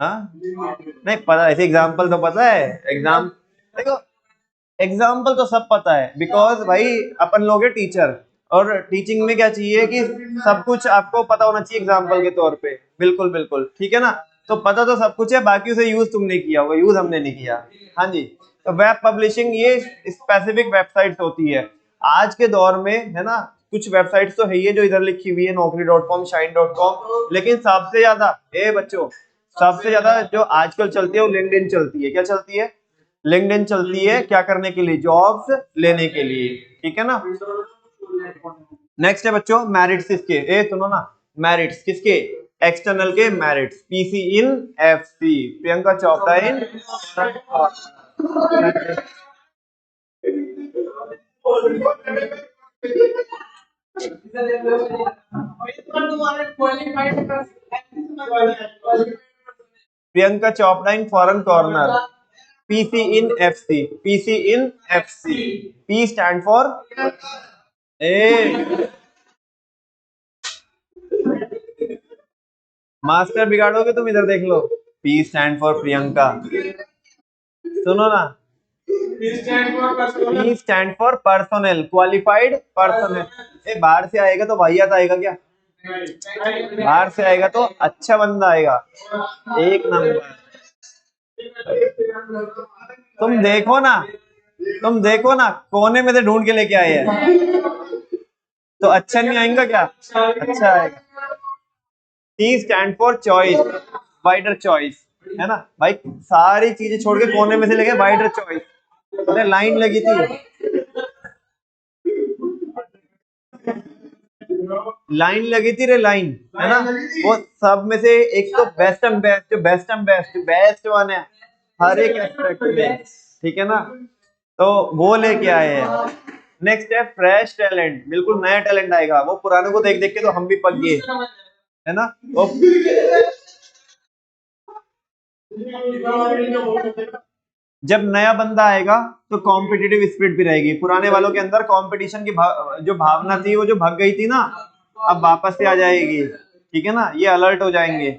हाँ नहीं पता, ऐसे एग्जाम्पल तो पता है, एग्जाम देखो, एग्जाम्पल तो सब पता है, बिकॉज भाई अपन लोग है टीचर, और टीचिंग में क्या चाहिए कि सब कुछ आपको पता होना चाहिए एग्जाम्पल के तौर पे। बिल्कुल बिल्कुल ठीक है ना, तो पता तो सब कुछ है, बाकी उसे यूज तुमने किया होगा, यूज हमने नहीं किया। हाँ जी, तो वेब पब्लिशिंग ये स्पेसिफिक वेबसाइट होती है आज के दौर में, है ना। कुछ वेबसाइट्स तो है ही है जो इधर लिखी हुई है, naukri.com, shine.com, लेकिन सबसे ज्यादा बच्चों, सबसे ज्यादा जो आजकल चलती है वो लिंक्डइन चलती है। क्या चलती है? लिंक्डइन चलती है, क्या करने के लिए, जॉब्स लेने के लिए, ठीक है ना। नेक्स्ट है बच्चों मेरिट्स किसके, सुनो ना, मेरिट्स किसके, एक्सटर्नल के merits, PC in FC, Priyanka Chopra in Priyanka Chopra in foreign corner, PC in FC, PC in FC, P stand for A, master बिगाड़ोगे तुम, इधर देख लो, पी स्टैंड फॉर प्रियंका। सुनो ना, P stand for personnel, qualified personnel. बाहर से आएगा तो वाहियात आएगा क्या? बाहर से आएगा तो अच्छा बंदा आएगा, एक नंबर। तुम देखो ना, तुम देखो ना, कोने में से ढूंढ के लेके आए हैं, तो अच्छा नहीं आएगा क्या? अच्छा आएगा। T stand for choice, wider choice, है ना भाई, सारी चीजें छोड़ के कोने में से लेके वाइडर चॉइस। अरे लाइन लगी थी, लाइन लगी थी रे, लाइन, है ना, वो सब में से एक तो बेस्ट एंड बेस्ट, जो best and best, best one है हर एक एस्पेक्ट में, ठीक है ना, तो वो लेके आए हैं। नेक्स्ट है फ्रेश टैलेंट, बिल्कुल नया टैलेंट आएगा, वो पुराने को देख देख के तो हम भी पक गए, है ना। तो जब नया बंदा आएगा तो कॉम्पिटिटिव स्पिरिट भी रहेगी, पुराने वालों के अंदर कंपटीशन की जो भावना थी वो जो भाग गई थी ना, अब वापस से आ जाएगी, ठीक है ना, ये अलर्ट हो जाएंगे,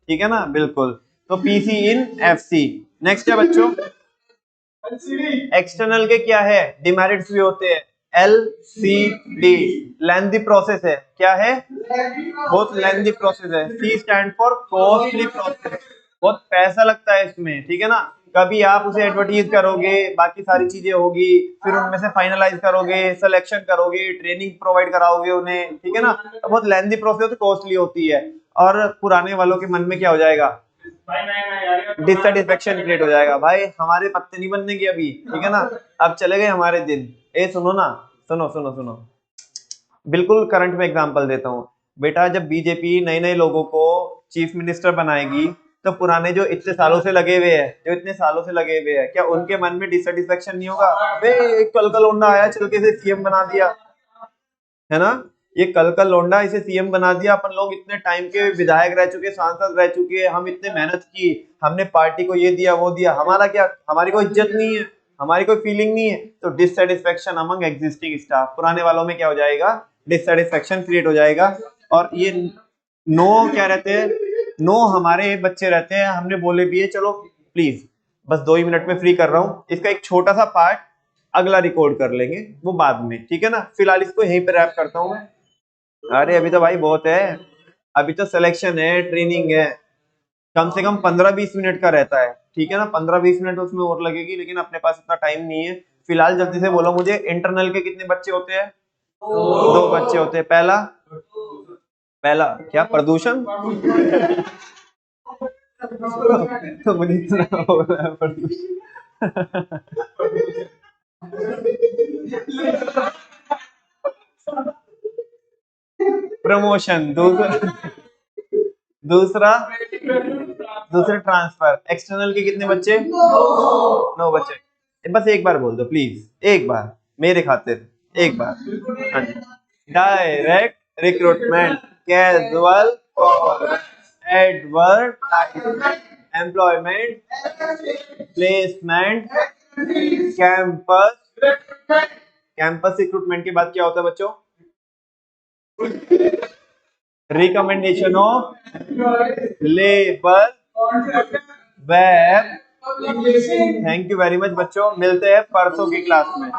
ठीक है ना, बिल्कुल। तो पीसी इन एफसी। नेक्स्ट है बच्चों एक्सटर्नल के क्या है, डिमेरिट्स भी होते हैं, L C D, lengthy process है, क्या है, बहुत लेंथी प्रोसेस है। C stand for costly process, बहुत पैसा लगता है इसमें, ठीक है ना। कभी आप उसे एडवर्टीज करोगे, बाकी सारी चीजें होगी, फिर उनमें से फाइनलाइज करोगे, सिलेक्शन करोगे, ट्रेनिंग प्रोवाइड कराओगे उन्हें, ठीक है ना, तो बहुत लेंथी प्रोसेस, कॉस्टली होती है। और पुराने वालों के मन में क्या हो जाएगा, डिससेटिस्फेक्शन क्रिएट हो जाएगा, भाई हमारे पत्ते नहीं बनने के अभी, ठीक है ना, अब चले गए हमारे दिन। सुनो ना, सुनो सुनो सुनो, बिल्कुल करंट में एग्जांपल देता हूँ बेटा, जब बीजेपी नए नए लोगों को चीफ मिनिस्टर बनाएगी, तो पुराने जो इतने सालों से लगे हुए हैं, जो इतने सालों से लगे हुए हैं, क्या उनके मन में डिससेटिस्फेक्शन नहीं होगा? अबे एक कल का लौंडा आया, चल के इसे सीएम बना दिया, है ना, ये कल का लौंडा इसे सीएम बना दिया, अपन लोग इतने टाइम के विधायक रह चुके, सांसद रह चुके, हम इतने मेहनत की, हमने पार्टी को ये दिया वो दिया, हमारा क्या, हमारी कोई इज्जत नहीं है, हमारी कोई फीलिंग नहीं है, तो डिससेटिस्फेक्शन अमंग एग्जिस्टिंग स्टाफ, पुराने वालों में क्या हो जाएगा, डिससेटिस्फेक्शन क्रिएट हो जाएगा। और ये नो क्या रहते हैं, नो हमारे बच्चे रहते हैं, हमने बोले भी है चलो प्लीज बस 2 ही मिनट में फ्री कर रहा हूँ। इसका एक छोटा सा पार्ट अगला रिकॉर्ड कर लेंगे, वो बाद में, ठीक है ना। फिलहाल इसको यहीं पे रैप करता हूँ मैं। अरे अभी तो भाई बहुत है, अभी तो सिलेक्शन है, ट्रेनिंग है, कम से कम 15-20 मिनट का रहता है, ठीक है ना। 15-20 मिनट उसमें और लगेगी, लेकिन अपने पास इतना टाइम नहीं है। फिलहाल जल्दी से बोलो मुझे, इंटरनल के कितने बच्चे होते हैं? 2 बच्चे होते हैं। पहला पहला क्या? प्रदूषण। तो मुझे इतना हो रहा है प्रदूषण। प्रमोशन। दूसरा दूसरे ट्रांसफर। एक्सटर्नल के कितने बच्चे? 9 बच्चे। बस एक बार बोल दो प्लीज, एक बार मेरे खातिर, एक बार। हाँ जी। Direct recruitment, casual, advertisement, employment, placement, campus. Campus recruitment के बाद क्या होता है बच्चों? Recommendation of labour, web. Thank you very much बच्चों, मिलते हैं परसों की क्लास में।